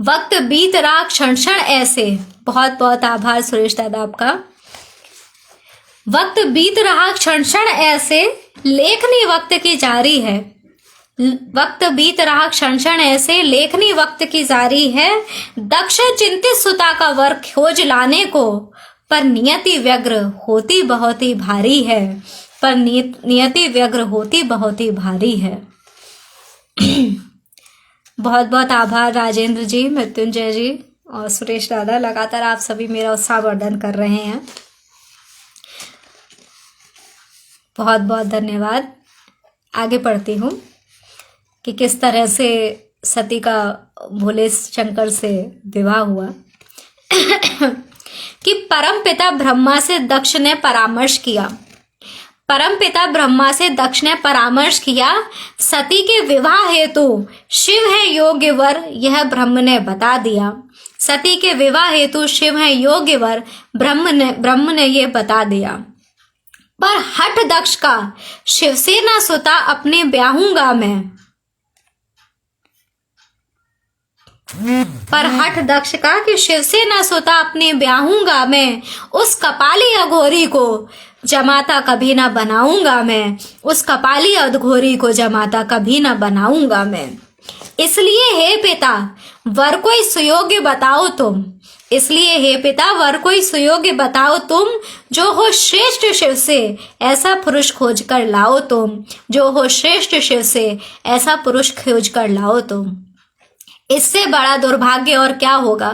वक्त बीत रहा क्षण क्षण ऐसे, बहुत बहुत आभार सुरेश दादा आपका। वक्त बीत रहा क्षण क्षण ऐसे, लेखनी वक्त की जारी है, वक्त बीत रहा क्षण क्षण ऐसे, लेखनी वक्त की जारी है। दक्ष चिंतित सुता का वर खोज लाने को, पर नियति व्यग्र होती बहुत ही भारी है, पर नियति व्यग्र होती बहुत ही भारी है। बहुत बहुत आभार राजेंद्र जी, मृत्युंजय जी और सुरेश दादा, लगातार आप सभी मेरा उत्साहवर्धन कर रहे हैं, बहुत बहुत धन्यवाद। आगे पढ़ती हूँ कि किस तरह से सती का भोले शंकर से विवाह हुआ। कि परम पिता ब्रह्मा से दक्ष ने परामर्श किया, परम पिता ब्रह्मा से दक्ष ने परामर्श किया, सती के विवाह हेतु शिव है योग्य वर, यह ब्रह्म ने बता दिया। सती के विवाह हेतु शिव है योग्य वर, ब्रह्म ने ये बता दिया। पर हठ दक्ष का शिव से न सुता अपने ब्याहूंगा मैं, पर हठ दक्ष का कि शिव से न सुता अपने ब्याहूंगा मैं। उस कपाली अघोरी को जमाता कभी ना बनाऊंगा मैं, उस कपाली अघोरी को जमाता कभी ना बनाऊंगा मैं। इसलिए हे पिता वर कोई सुयोग्य बताओ तुम, इसलिए हे पिता वर कोई सुयोग्य बताओ तुम, जो हो श्रेष्ठ शिव से ऐसा पुरुष खोज कर लाओ तुम, जो हो श्रेष्ठ शिव से ऐसा पुरुष खोज कर लाओ तुम। इससे बड़ा दुर्भाग्य और क्या होगा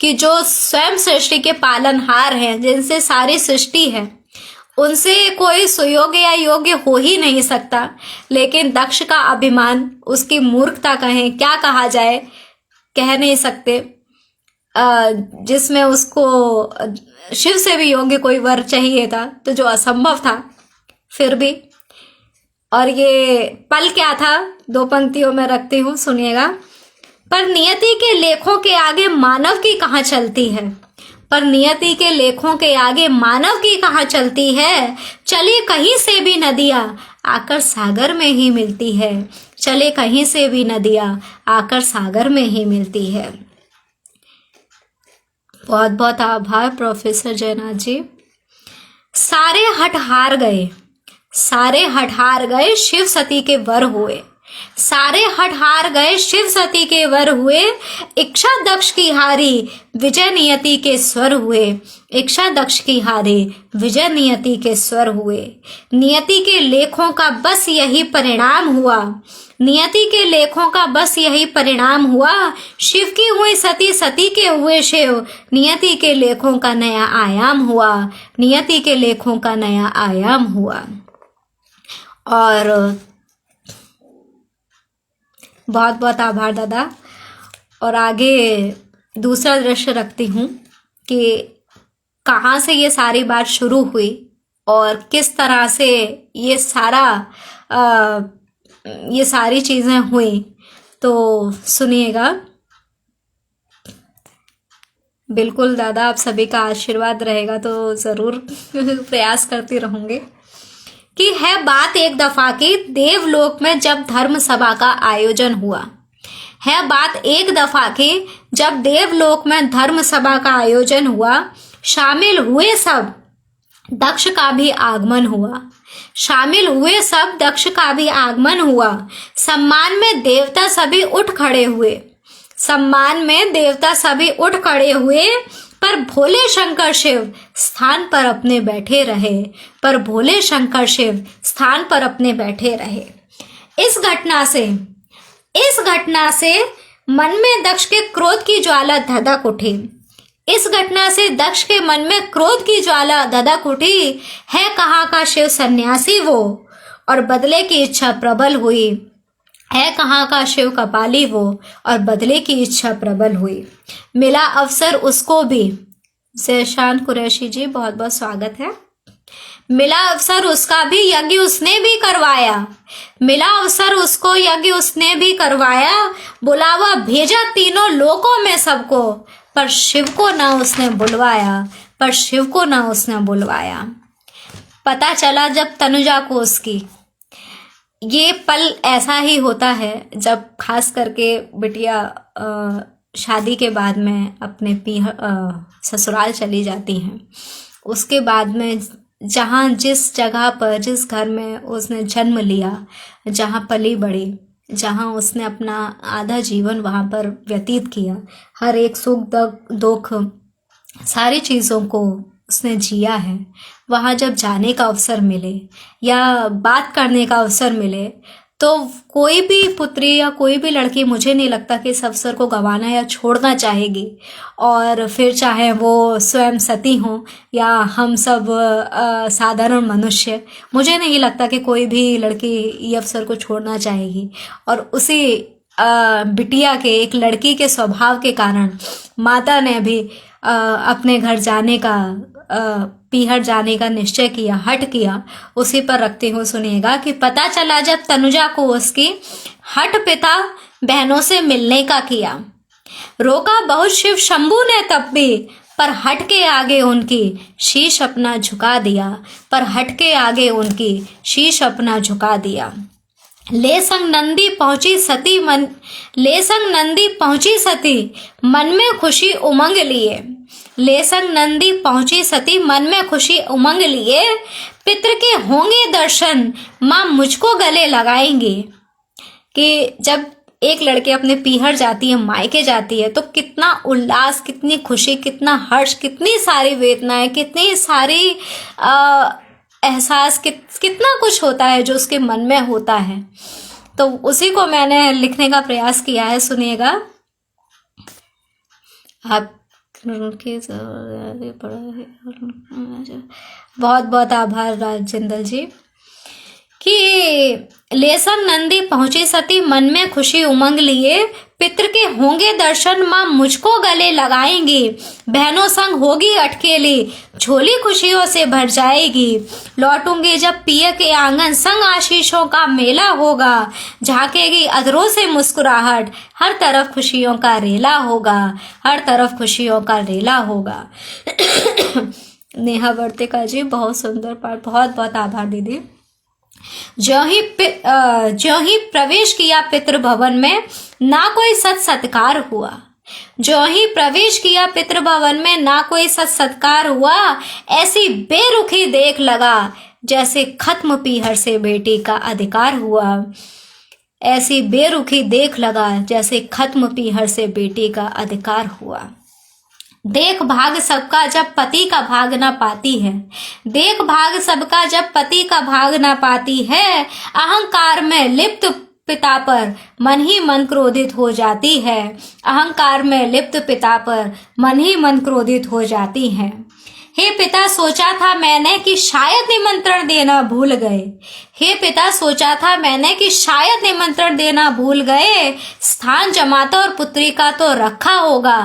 कि जो स्वयं सृष्टि के पालनहार हैं, जिनसे सारी सृष्टि है, उनसे कोई सुयोग्य या योग्य हो ही नहीं सकता। लेकिन दक्ष का अभिमान, उसकी मूर्खता कहें, क्या कहा जाए, कह नहीं सकते, जिसमें उसको शिव से भी योग्य कोई वर चाहिए था, तो जो असंभव था फिर भी। और ये पल क्या था, दो पंक्तियों में रखती हूँ, सुनिएगा। पर नियति के लेखों के आगे मानव की कहाँ चलती है, पर नियति के लेखों के आगे मानव की कहाँ चलती है। चले कहीं से भी नदियाँ आकर सागर में ही मिलती है, चले कहीं से भी नदियाँ आकर सागर में ही मिलती है। बहुत बहुत आभार प्रोफेसर जयनाथ जी। सारे हठ हार गए, सारे हठ हार गए, शिव सती के वर हुए, सारे हठ हार गए शिव सती के वर हुए, इच्छा दक्ष की हारी विजय नियति के स्वर हुए। इच्छा दक्ष की हारी विजय नियति के स्वर हुए। नियति के लेखों का बस यही परिणाम हुआ। नियति के लेखों का बस यही परिणाम हुआ। शिव की हुई सती, सती के हुए शिव। नियति के लेखों का नया आयाम हुआ। नियति के लेखों का नया आयाम हुआ। और बहुत बहुत आभार दादा। और आगे दूसरा दृश्य रखती हूँ कि कहाँ से ये सारी बात शुरू हुई और किस तरह से ये सारी चीज़ें हुई। तो सुनिएगा। बिल्कुल दादा, आप सभी का आशीर्वाद रहेगा तो ज़रूर प्रयास करती रहूँगी। कि है बात एक दफा की, देवलोक में जब धर्म सभा का आयोजन हुआ। है बात एक दफा की, जब देवलोक में धर्म सभा का आयोजन हुआ। शामिल हुए सब, दक्ष का भी आगमन हुआ। शामिल हुए सब, दक्ष का भी आगमन हुआ। सम्मान में देवता सभी उठ खड़े हुए। सम्मान में देवता सभी उठ खड़े हुए। पर भोले शंकर शिव स्थान पर अपने बैठे रहे। पर भोले शंकर शिव स्थान पर अपने बैठे रहे। इस घटना से मन में दक्ष के क्रोध की ज्वाला धधक उठी। इस घटना से दक्ष के मन में क्रोध की ज्वाला धधक उठी। है कहाँ का शिव सन्यासी वो, और बदले की इच्छा प्रबल हुई। है कहाँ का शिव कपाली वो, और बदले की इच्छा प्रबल हुई। मिला अवसर उसको भी। ज़ेशान कुरैशी जी, बहुत बहुत स्वागत है। मिला अवसर उसका भी, यज्ञ उसने भी करवाया। मिला अवसर उसको, यज्ञ उसने भी करवाया। बुलावा भेजा तीनों लोकों में सबको, पर शिव को ना उसने बुलवाया। पर शिव को ना उसने बुलवाया। पता चला जब तनुजा को उसकी। ये पल ऐसा ही होता है जब खास करके बिटिया शादी के बाद में अपने ससुराल चली जाती हैं। उसके बाद में जहाँ जिस जगह पर, जिस घर में उसने जन्म लिया, जहाँ पली बढ़ी, जहाँ उसने अपना आधा जीवन वहाँ पर व्यतीत किया, हर एक सुख दुख सारी चीज़ों को उसने जिया है, वहाँ जब जाने का अवसर मिले या बात करने का अवसर मिले, तो कोई भी पुत्री या कोई भी लड़की, मुझे नहीं लगता कि इस अवसर को गंवाना या छोड़ना चाहेगी। और फिर चाहे वो स्वयं सती हों या हम सब साधारण मनुष्य, मुझे नहीं लगता कि कोई भी लड़की ये अवसर को छोड़ना चाहेगी। और उसी बिटिया के, एक लड़की के स्वभाव के कारण माता ने भी अपने घर जाने का, पीहर जाने का निश्चय किया, हट किया। उसी पर रखते हुए सुनिएगा कि पता चला जब तनुजा को उसकी, हट पिता बहनों से मिलने का किया। रोका बहुत शिव शंभू ने तब भी, पर हट के आगे उनकी शीश अपना झुका दिया। पर हट के आगे उनकी शीश अपना झुका दिया। ले संग नंदी पहुंची सती मन में खुशी उमंग लिए। ले संग नंदी पहुंची सती मन में खुशी उमंग लिए। पितृ के होंगे दर्शन माँ मुझको गले लगाएंगे। कि जब एक लड़की अपने पीहर जाती है, मायके जाती है, तो कितना उल्लास, कितनी खुशी, कितना हर्ष, कितनी सारी वेदनाएं, कितनी सारी एहसास, कितना कुछ होता है जो उसके मन में होता है। तो उसी को मैंने लिखने का प्रयास किया है। सुनिएगा। आप बहुत बहुत आभार राजेंद्र जी। कि लेसन नंदी पहुंची सती मन में खुशी उमंग लिए। पितृ के होंगे दर्शन माँ मुझको गले लगाएंगी। बहनों संग होगी अटकेली झोली खुशियों से भर जाएगी। लौटूंगी जब पिया के आंगन संग आशीषों का मेला होगा। झांकेगी अधरों से मुस्कुराहट हर तरफ खुशियों का रेला होगा। हर तरफ खुशियों का रेला होगा। नेहा वर्तिका जी, बहुत सुंदर पाठ, बहुत बहुत आभार दीदी। ज्यों ही प्रवेश किया पितृ भवन में ना कोई सत्कार हुआ। ज्यों ही प्रवेश किया पितृ भवन में ना कोई सत्कार हुआ। ऐसी बेरुखी देख लगा जैसे खत्म पीहर से बेटी का अधिकार हुआ। ऐसी बेरुखी देख लगा जैसे खत्म पीहर से बेटी का अधिकार हुआ। देख भाग सबका जब पति का भाग ना पाती है, देख भाग सबका जब पति का भाग ना पाती है, अहंकार में लिप्त पिता पर मन ही मन क्रोधित हो जाती है, अहंकार में लिप्त पिता पर मन ही मन क्रोधित हो जाती है। हे पिता सोचा था मैंने कि शायद निमंत्रण देना भूल गए, हे पिता सोचा था मैंने कि शायद निमंत्रण देना भूल गए, स्थान जमाता और पुत्री का तो रखा होगा,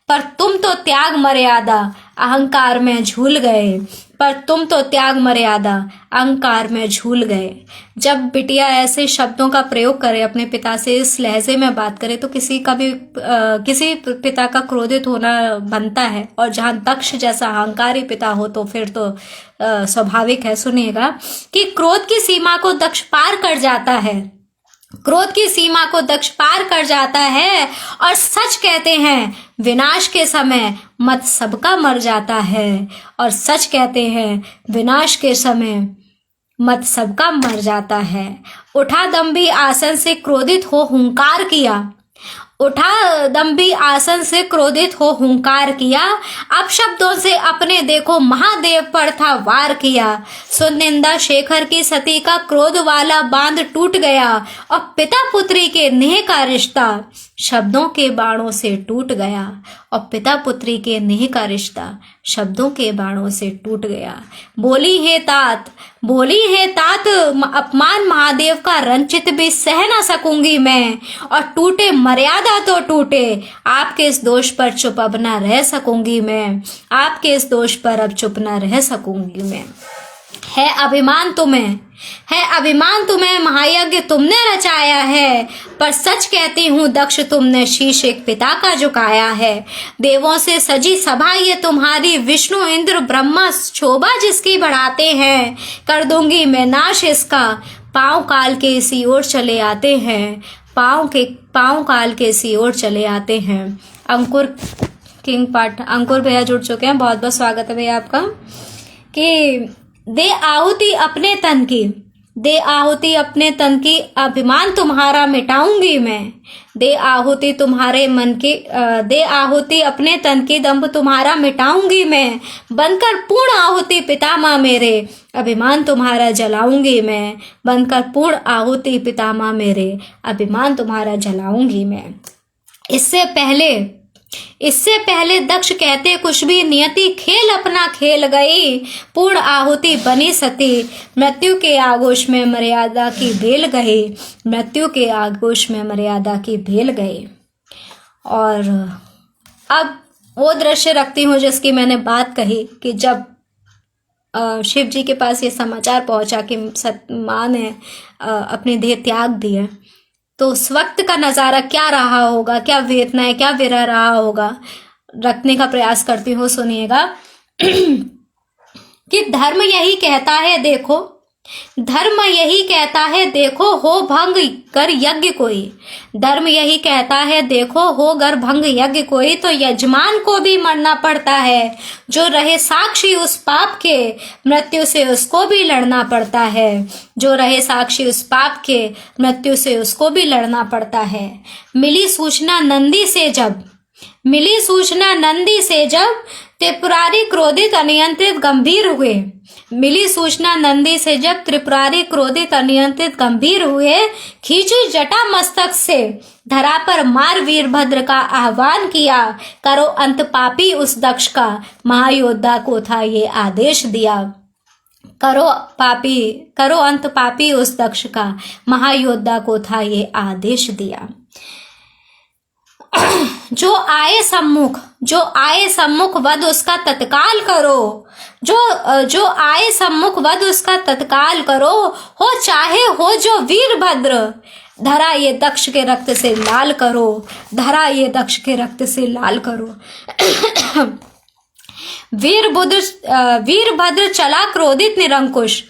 पर तुम तो त्याग मर्यादा अहंकार में झूल गए, पर तुम तो त्याग मर्यादा अहंकार में झूल गए। जब बिटिया ऐसे शब्दों का प्रयोग करे, अपने पिता से इस लहजे में बात करे, तो किसी का भी किसी पिता का क्रोधित होना बनता है। और जहाँ दक्ष जैसा अहंकारी पिता हो तो फिर तो स्वाभाविक है। सुनिएगा कि क्रोध की सीमा को दक्ष पार कर जाता है, क्रोध की सीमा को दक्ष पार कर जाता है, और सच कहते हैं विनाश के समय मत सबका मर जाता है, और सच कहते हैं विनाश के समय मत सबका मर जाता है। उठा दम्भी आसन से क्रोधित हो हुंकार किया, उठा दम्भी आसन से क्रोधित हो हुंकार किया, अब शब्दों से अपने देखो महादेव पर था वार किया। सुनिंदा शेखर की सती का क्रोध वाला बांध टूट गया, और पिता पुत्री के नेह का रिश्ता शब्दों के बाणों से टूट गया, और पिता पुत्री के नेह का रिश्ता शब्दों के बाणों से टूट गया। बोली है तात, बोली है तात, अपमान महादेव का रंचित भी सह ना सकूंगी मैं, और टूटे मर्यादा तो टूटे, आपके इस दोष पर चुप अब ना रह सकूंगी मैं, आपके इस दोष पर अब चुप ना रह सकूंगी मैं। है अभिमान तुम्हें, है अभिमान तुम्हें, महायज्ञ तुमने रचाया है, पर सच कहती हूँ दक्ष तुमने शीश एक पिता का झुकाया है। देवों से सजी सभा ये तुम्हारी, विष्णु इंद्र ब्रह्मा शोभा जिसकी बढ़ाते हैं, कर दूंगी मैं नाश इसका, पांव काल के इसी ओर चले आते हैं, पांव काल के इसी ओर चले आते हैं। अंकुर किंग पाठ, अंकुर भैया जुड़ चुके हैं, बहुत बहुत स्वागत है भैया आपका। कि दे आहुति अपने तन की, दे आहुति अपने तन की, अभिमान तुम्हारा मिटाऊंगी मैं, दे आहुति तुम्हारे मन की, दे आहुति अपने तन की, दंभ तुम्हारा मिटाऊंगी मैं, बनकर पूर्ण आहुति पितामह मेरे, अभिमान तुम्हारा जलाऊंगी मैं, बनकर पूर्ण आहुति पितामह मेरे, अभिमान तुम्हारा जलाऊंगी मैं। इससे पहले दक्ष कहते कुछ भी, नियति खेल अपना खेल गई, पूर्ण आहुति बनी सती, मृत्यु के आगोश में मर्यादा की भेल गई, मृत्यु के आगोश में मर्यादा की भेल गई। और अब वो दृश्य रखती हूँ जिसकी मैंने बात कही कि जब शिव जी के पास ये समाचार पहुंचा कि माँ ने अपने देह त्याग दिए, तो उस वक्त का नज़ारा क्या रहा होगा, क्या वेदनाएं, क्या विरह रहा होगा, रखने का प्रयास करती हूँ। सुनिएगा कि धर्म यही कहता है देखो, धर्म यही कहता है देखो, हो भंग कर यज्ञ कोई, धर्म यही कहता है देखो, हो गर भंग यज्ञ कोई, तो यजमान को भी मरना पड़ता है, जो रहे साक्षी उस पाप के, मृत्यु से उसको भी लड़ना पड़ता है, जो रहे साक्षी उस पाप के, मृत्यु से उसको भी लड़ना पड़ता है। मिली सूचना नंदी से जब, मिली सूचना नंदी से जब, त्रिपुरारी क्रोधित अनियंत्रित गंभीर हुए, मिली सूचना नंदी से जब, त्रिपुरारी क्रोधित अनियंत्रित गंभीर हुए, खींची जटा मस्तक से, धरा पर मार वीरभद्र का आह्वान किया, करो अंत पापी उस दक्ष का, महायोद्धा को था ये आदेश दिया, करो अंत पापी उस दक्ष का, महायोद्धा को था ये आदेश दिया। जो आए सम्मुख वध उसका तत्काल करो, जो आए सम्मुख वध उसका तत्काल करो, हो चाहे हो जो वीरभद्र, धरा ये दक्ष के रक्त से लाल करो, धरा ये दक्ष के रक्त से लाल करो। वीरभद्र चला क्रोधित निरंकुश,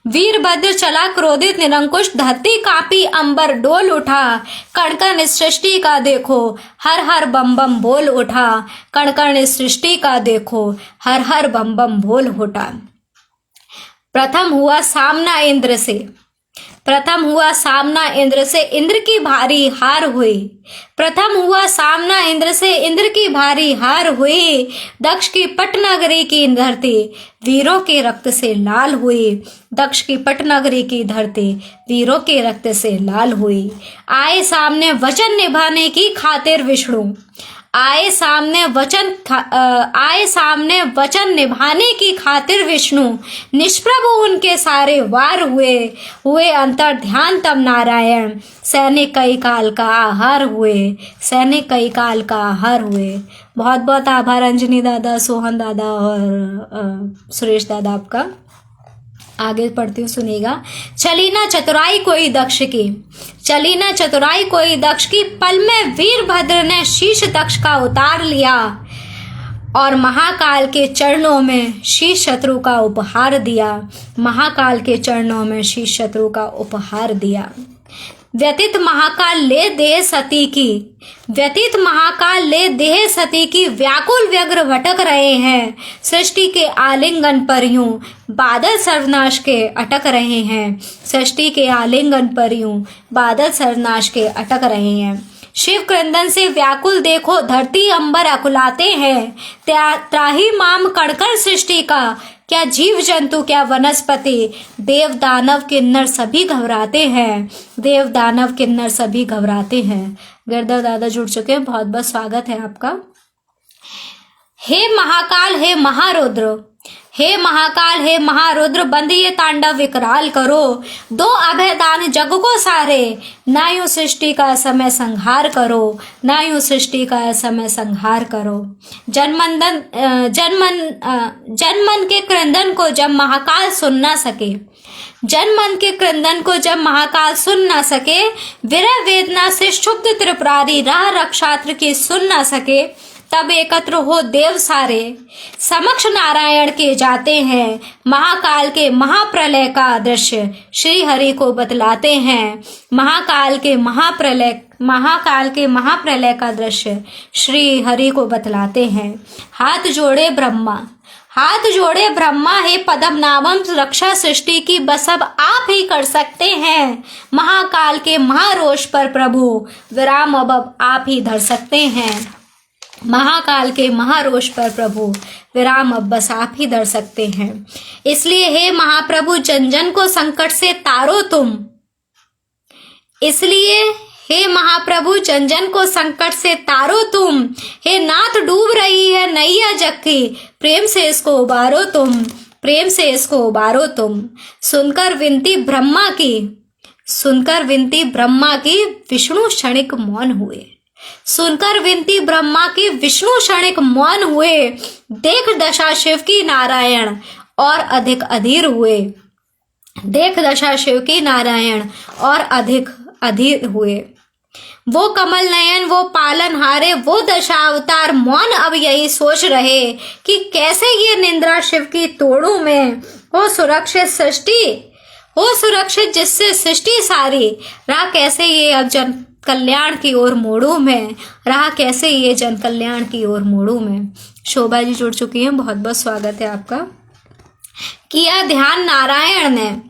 वीरभद्र चला क्रोधित निरंकुश, धरती कांपी अंबर डोल उठा, कण कण इस सृष्टि का देखो, हर हर बम बम बोल उठा, कण कण इस सृष्टि का देखो, हर हर बम बम बोल उठा। प्रथम हुआ सामना इंद्र से, प्रथम हुआ सामना इंद्र से, इंद्र की भारी हार हुई। प्रथम हुआ सामना इंद्र से, इंद्र की भारी हार हुई। दक्ष की पटनगरी की धरती वीरों के रक्त से लाल हुई। दक्ष की पटनगरी की धरती वीरों के रक्त से लाल हुई। आए सामने वचन निभाने की खातिर विष्णु, आए सामने वचन निभाने की खातिर विष्णु, निष्प्रभ उनके सारे वार हुए अंतर ध्यान तब नारायण, सैनिक कई काल का आहार हुए, सैनिक कई काल का आहार हुए। बहुत बहुत आभार अंजनी दादा, सोहन दादा और सुरेश दादा आपका। आगे पढ़ती हूँ, सुनिएगा। चली ना चतुराई कोई दक्ष की, चली ना चतुराई कोई दक्ष की, पल में वीरभद्र ने शीश दक्ष का उतार लिया और महाकाल के चरणों में शीश शत्रु का उपहार दिया। महाकाल के चरणों में शीश शत्रु का उपहार दिया। व्यतीत महाकाल ले देह सती की, व्यतीत महाकाल ले देह सती की, व्याकुल व्यग्र भटक रहे हैं। सृष्टि के आलिंगन पर यूं बादल सर्वनाश के अटक रहे हैं। सृष्टि के आलिंगन पर यूं बादल सर्वनाश के अटक रहे हैं। शिव क्रंदन से व्याकुल देखो धरती अंबर अकुलाते हैं। त्राही माम कड़कड़ सृष्टि का, क्या जीव जंतु क्या वनस्पति, देव दानव किन्नर सभी घबराते हैं। देव दानव किन्नर सभी घबराते हैं। गिरधर दादा जुड़ चुके हैं, बहुत बहुत स्वागत है आपका। हे महाकाल, हे महारुद्र, हे महाकाल, हे महारुद्र, बंद ये तांडव विकराल करो। दो अभयदान जग को सारे, ना यूं सृष्टि का समय संहार करो, ना यूं सृष्टि का समय संहार करो। जनमन के क्रंदन को जब महाकाल सुन ना सके, जनमन के क्रंदन को जब महाकाल सुन ना सके, विरह वेदना से क्षुब्ध त्रिपुरारी राह रक्षात्र की सुन ना सके, तब एकत्र हो देव सारे समक्ष नारायण के जाते हैं। महाकाल के महाप्रलय का दृश्य श्री हरि को बतलाते हैं। महाकाल के महाप्रलय का दृश्य श्री हरि को बतलाते हैं। हाथ जोड़े ब्रह्मा, हाथ जोड़े ब्रह्मा, हे पद्मनाभम रक्षा सृष्टि की बस अब आप ही कर सकते हैं। महाकाल के महारोष पर प्रभु विराम अब आप ही धर सकते हैं। महाकाल के महारोष पर प्रभु विराम अब बस आप ही धर सकते हैं। इसलिए हे महाप्रभु जन जन को संकट से तारो तुम, इसलिए हे महाप्रभु जन जन को संकट से तारो तुम। हे नाथ डूब रही है नैया जग की, प्रेम से इसको उबारो तुम, प्रेम से इसको उबारो तुम। सुनकर विनती ब्रह्मा की, सुनकर विनती ब्रह्मा की, विष्णु क्षणिक मौन हुए। सुनकर विनती ब्रह्मा की विष्णु क्षणिक मौन हुए। देख दशा शिव की नारायण और अधिक अधीर हुए। देख दशा शिव की नारायण और अधिक अधीर हुए। वो कमल नयन, वो पालन हारे, वो दशा अवतार मौन अब यही सोच रहे कि कैसे ये निंद्रा शिव की तोड़ू में हो सुरक्षित सृष्टि, हो सुरक्षित जिससे सृष्टि सारी। राह कैसे ये अब जन कल्याण की ओर मोड़ू में, राह कैसे ये जन कल्याण की ओर मोड़ू में। शोभा जी जुड़ चुकी हैं, बहुत बहुत स्वागत है आपका। किया ध्यान नारायण ने,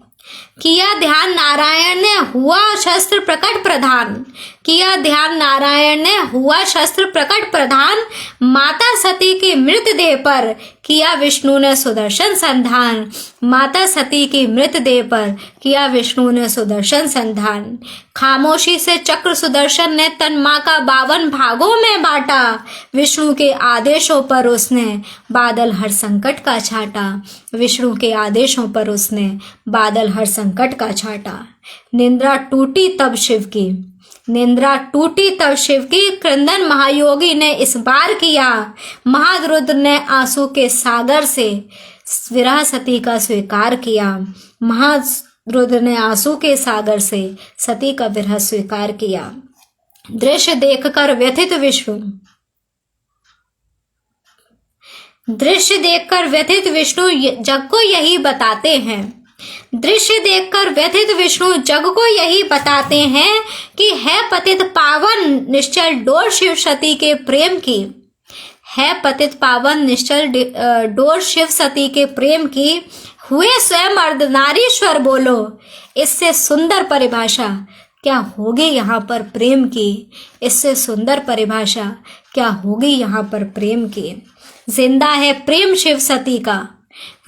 किया ध्यान नारायण ने, हुआ शस्त्र प्रकट प्रधान। किया ध्यान नारायण ने, हुआ शस्त्र प्रकट प्रधान। माता सती के मृतदेह पर किया विष्णु ने सुदर्शन संधान। माता सती की मृतदेह पर किया विष्णु ने सुदर्शन संधान। खामोशी से चक्र सुदर्शन ने तन माँ का 52 भागों में बांटा। विष्णु के आदेशों पर उसने बादल हर संकट का छाटा। विष्णु के आदेशों पर उसने बादल हर संकट का छाटा। निंद्रा टूटी तब शिव की, निंद्रा टूटी तब शिव की, क्रंदन महायोगी ने इस बार किया। महारुद्र ने आंसू के सागर से विरह सती का स्वीकार किया। महारुद्र ने आंसू के सागर से सती का विरह स्वीकार किया। दृश्य देखकर व्यथित विष्णु, दृश्य देखकर व्यथित विष्णु जग को यही बताते हैं। दृश्य देखकर व्यथित विष्णु जग को यही बताते हैं कि है पतित पावन निश्चल डोर शिव सती के प्रेम की। है पतित पावन निश्चल डोर शिव सती के प्रेम की। हुए स्वयं अर्धनारीश्वर बोलो, इससे सुंदर परिभाषा क्या होगी यहाँ पर प्रेम की, इससे सुंदर परिभाषा क्या होगी यहाँ पर प्रेम की। जिंदा है प्रेम शिव सती का,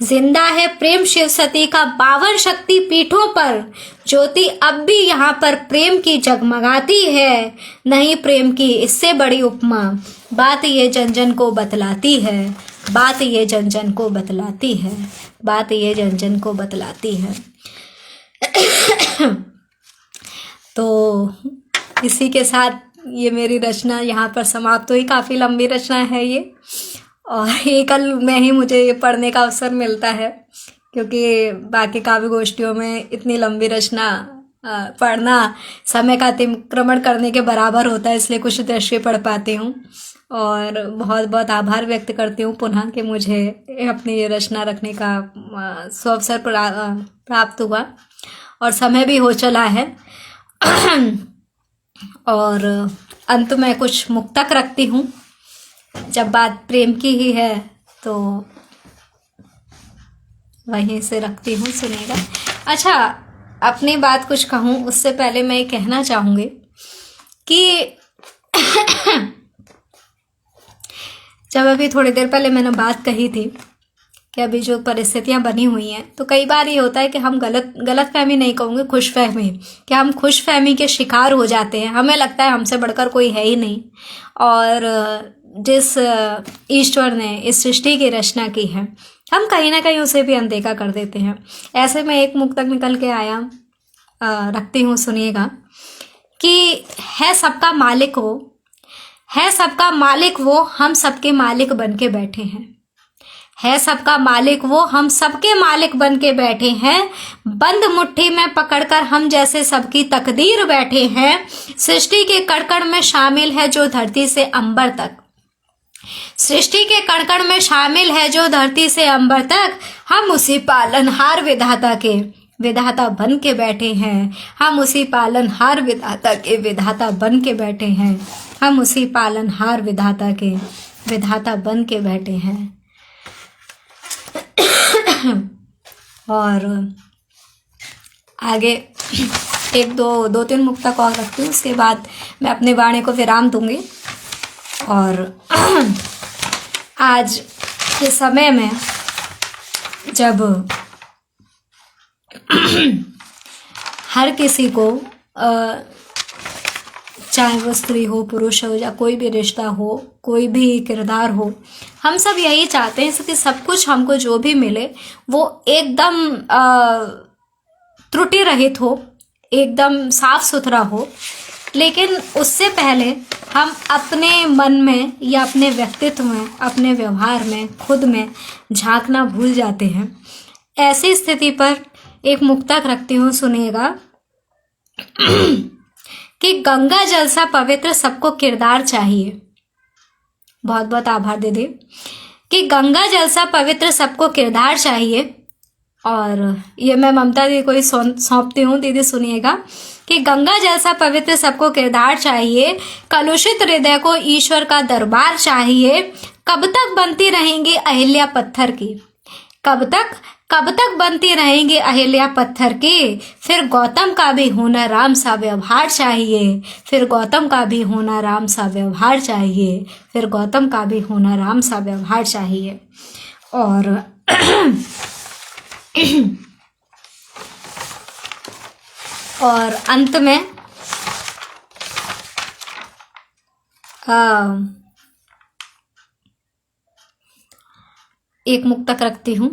जिंदा है प्रेम शिव सती का 52 शक्ति पीठों पर, ज्योति अब भी यहाँ पर प्रेम की जगमगाती है। नहीं प्रेम की इससे बड़ी उपमा, बात ये जन जन को बतलाती है, बात ये जन जन को बतलाती है, बात ये जन जन को बतलाती है। तो इसी के साथ ये मेरी रचना यहाँ पर समाप्त हुई। काफ़ी लंबी रचना है ये, और ये कल में ही मुझे ये पढ़ने का अवसर मिलता है, क्योंकि बाकी काव्य गोष्ठियों में इतनी लंबी रचना पढ़ना समय का अतिक्रमण करने के बराबर होता है, इसलिए कुछ दृश्य पढ़ पाती हूँ। और बहुत बहुत आभार व्यक्त करती हूँ पुनः कि मुझे अपनी ये रचना रखने का सुअवसर प्राप्त हुआ, और समय भी हो चला है। और अंत में कुछ मुक्तक रखती हूँ, जब बात प्रेम की ही है तो वहीं से रखती हूँ, सुनेगा। अच्छा, अपनी बात कुछ कहूँ उससे पहले मैं ये कहना चाहूँगी कि जब अभी थोड़ी देर पहले मैंने बात कही थी कि अभी जो परिस्थितियां बनी हुई हैं, तो कई बार ये होता है कि हम गलतफहमी नहीं कहूँगी, खुशफहमी, कि हम खुशफहमी के शिकार हो जाते हैं। हमें लगता है हमसे बढ़कर कोई है ही नहीं, और जिस ईश्वर ने इस सृष्टि की रचना की है, हम कहीं ना कहीं उसे भी अनदेखा कर देते हैं। ऐसे में एक मुक्तक निकल के आया, रखती हूँ, सुनिएगा। कि है सबका मालिक वो, है सबका मालिक वो, हम सबके मालिक बन के बैठे हैं। है सबका मालिक वो, हम सबके मालिक बन के बैठे हैं। बंद मुट्ठी में पकड़कर हम जैसे सबकी तकदीर बैठे हैं। सृष्टि के कड़कड़ में शामिल है जो धरती से अंबर तक, सृष्टि के कड़कड़ में शामिल है जो धरती से अंबर तक। हम उसी पालनहार विधाता के विधाता बन के बैठे हैं। हम उसी पालनहार विधाता के विधाता बन के बैठे हैं। हम उसी पालनहार विधाता के विधाता बन के बैठे हैं। और आगे एक दो तीन मुक्तक और रखती हूँ, उसके बाद मैं अपनी वाणी को विराम दूंगी। और आज के समय में जब हर किसी को, चाहे वो स्त्री हो, पुरुष हो, या कोई भी रिश्ता हो, कोई भी किरदार हो, हम सब यही चाहते हैं कि सब कुछ हमको जो भी मिले वो एकदम त्रुटि रहित हो, एकदम साफ सुथरा हो। लेकिन उससे पहले हम अपने मन में या अपने व्यक्तित्व में, अपने व्यवहार में, खुद में झांकना भूल जाते हैं। ऐसी स्थिति पर एक मुक्तक रखती हूँ, सुनिएगा। कि गंगा जल सा पवित्र सबको किरदार चाहिए। बहुत बहुत आभार दीदी। कि गंगा जल सा पवित्र सबको किरदार चाहिए। और ये मैं ममता दीदी को ही सौंपती हूँ, दीदी सुनिएगा। कि गंगा जल सा पवित्र सबको किरदार चाहिए। कलुषित हृदय को ईश्वर का दरबार चाहिए। कब तक बनती रहेंगी अहिल्या पत्थर की, कब तक बनती रहेंगी अहिल्या पत्थर की। फिर गौतम का भी होना राम सा व्यवहार चाहिए। फिर गौतम का भी होना राम सा व्यवहार चाहिए। फिर गौतम का भी होना राम सा व्यवहार चाहिए। और और अंत में एक मुक्तक रखती हूँ।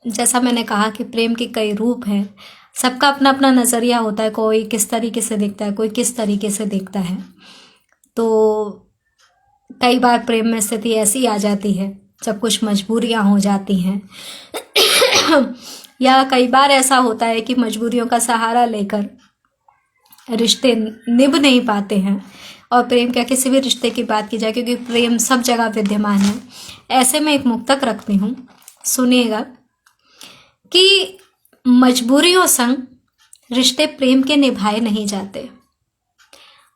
जैसा मैंने कहा कि प्रेम के कई रूप हैं, सबका अपना अपना नज़रिया होता है। कोई किस तरीके से देखता है, कोई किस तरीके से देखता है। तो कई बार प्रेम में स्थिति ऐसी आ जाती है जब कुछ मजबूरियां हो जाती हैं या कई बार ऐसा होता है कि मजबूरियों का सहारा लेकर रिश्ते निभ नहीं पाते हैं। और प्रेम क्या, किसी भी रिश्ते की बात की जाए, क्योंकि प्रेम सब जगह विद्यमान है। ऐसे में एक मुक्तक रखती हूँ, सुनिएगा। कि मजबूरियों संग रिश्ते प्रेम के निभाए नहीं जाते।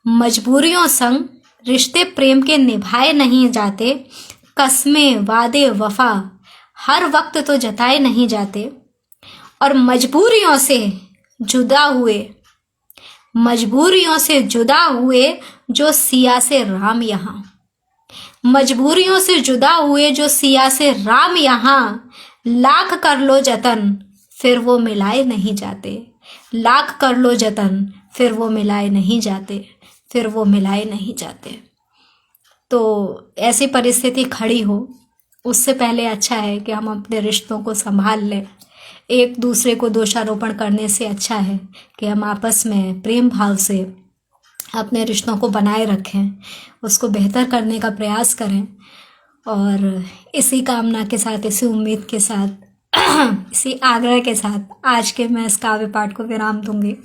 मजबूरियों संग रिश्ते प्रेम के निभाए नहीं जाते। कस्में, वादे, वफा हर वक्त तो जताए नहीं जाते, और मजबूरियों से जुदा हुए, मजबूरियों से जुदा हुए जो सिया से राम यहाँ, मजबूरियों से जुदा हुए जो सिया से राम यहाँ, लाख कर लो जतन फिर वो मिलाए नहीं जाते, लाख कर लो जतन फिर वो मिलाए नहीं जाते, फिर वो मिलाए नहीं जाते। तो ऐसी परिस्थिति खड़ी हो, उससे पहले अच्छा है कि हम अपने रिश्तों को संभाल लें। एक दूसरे को दोषारोपण करने से अच्छा है कि हम आपस में प्रेम भाव से अपने रिश्तों को बनाए रखें, उसको बेहतर करने का प्रयास करें। और इसी कामना के साथ, इसी उम्मीद के साथ, इसी आग्रह के साथ आज के मैं इस काव्य पाठ को विराम दूंगी।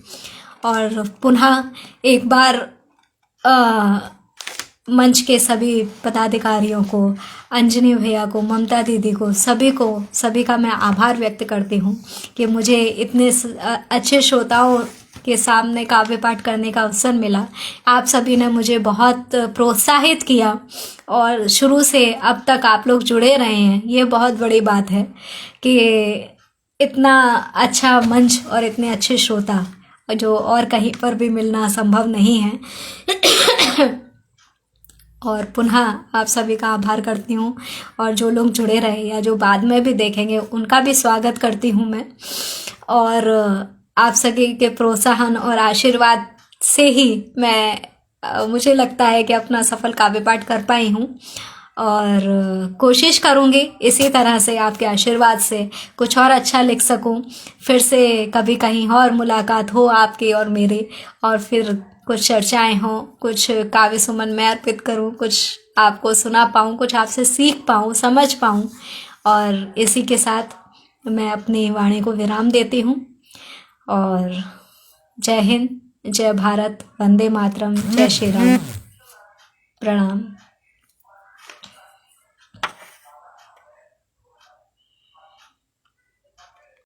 और पुनः एक बार मंच के सभी पदाधिकारियों को, अंजनी भैया को, ममता दीदी को, सभी का मैं आभार व्यक्त करती हूँ कि मुझे इतने अच्छे श्रोताओं के सामने काव्य पाठ करने का अवसर मिला। आप सभी ने मुझे बहुत प्रोत्साहित किया और शुरू से अब तक आप लोग जुड़े रहे हैं। ये बहुत बड़ी बात है कि इतना अच्छा मंच और इतने अच्छे श्रोता जो और कहीं पर भी मिलना संभव नहीं है। और पुनः आप सभी का आभार करती हूँ, और जो लोग जुड़े रहे या जो बाद में भी देखेंगे उनका भी स्वागत करती हूँ मैं। और आप सभी के प्रोत्साहन और आशीर्वाद से ही मुझे लगता है कि अपना सफल काव्य पाठ कर पाई हूँ, और कोशिश करूँगी इसी तरह से आपके आशीर्वाद से कुछ और अच्छा लिख सकूँ। फिर से कभी कहीं और मुलाकात हो आपकी और मेरी, और फिर कुछ चर्चाएं हों, कुछ काव्य सुमन मैं अर्पित करूं, कुछ आपको सुना पाऊं, कुछ आपसे सीख पाऊं, समझ पाऊं। और इसी के साथ मैं अपनी वाणी को विराम देती हूं। और जय हिंद, जय भारत, वंदे मातरम, जय श्री राम, प्रणाम।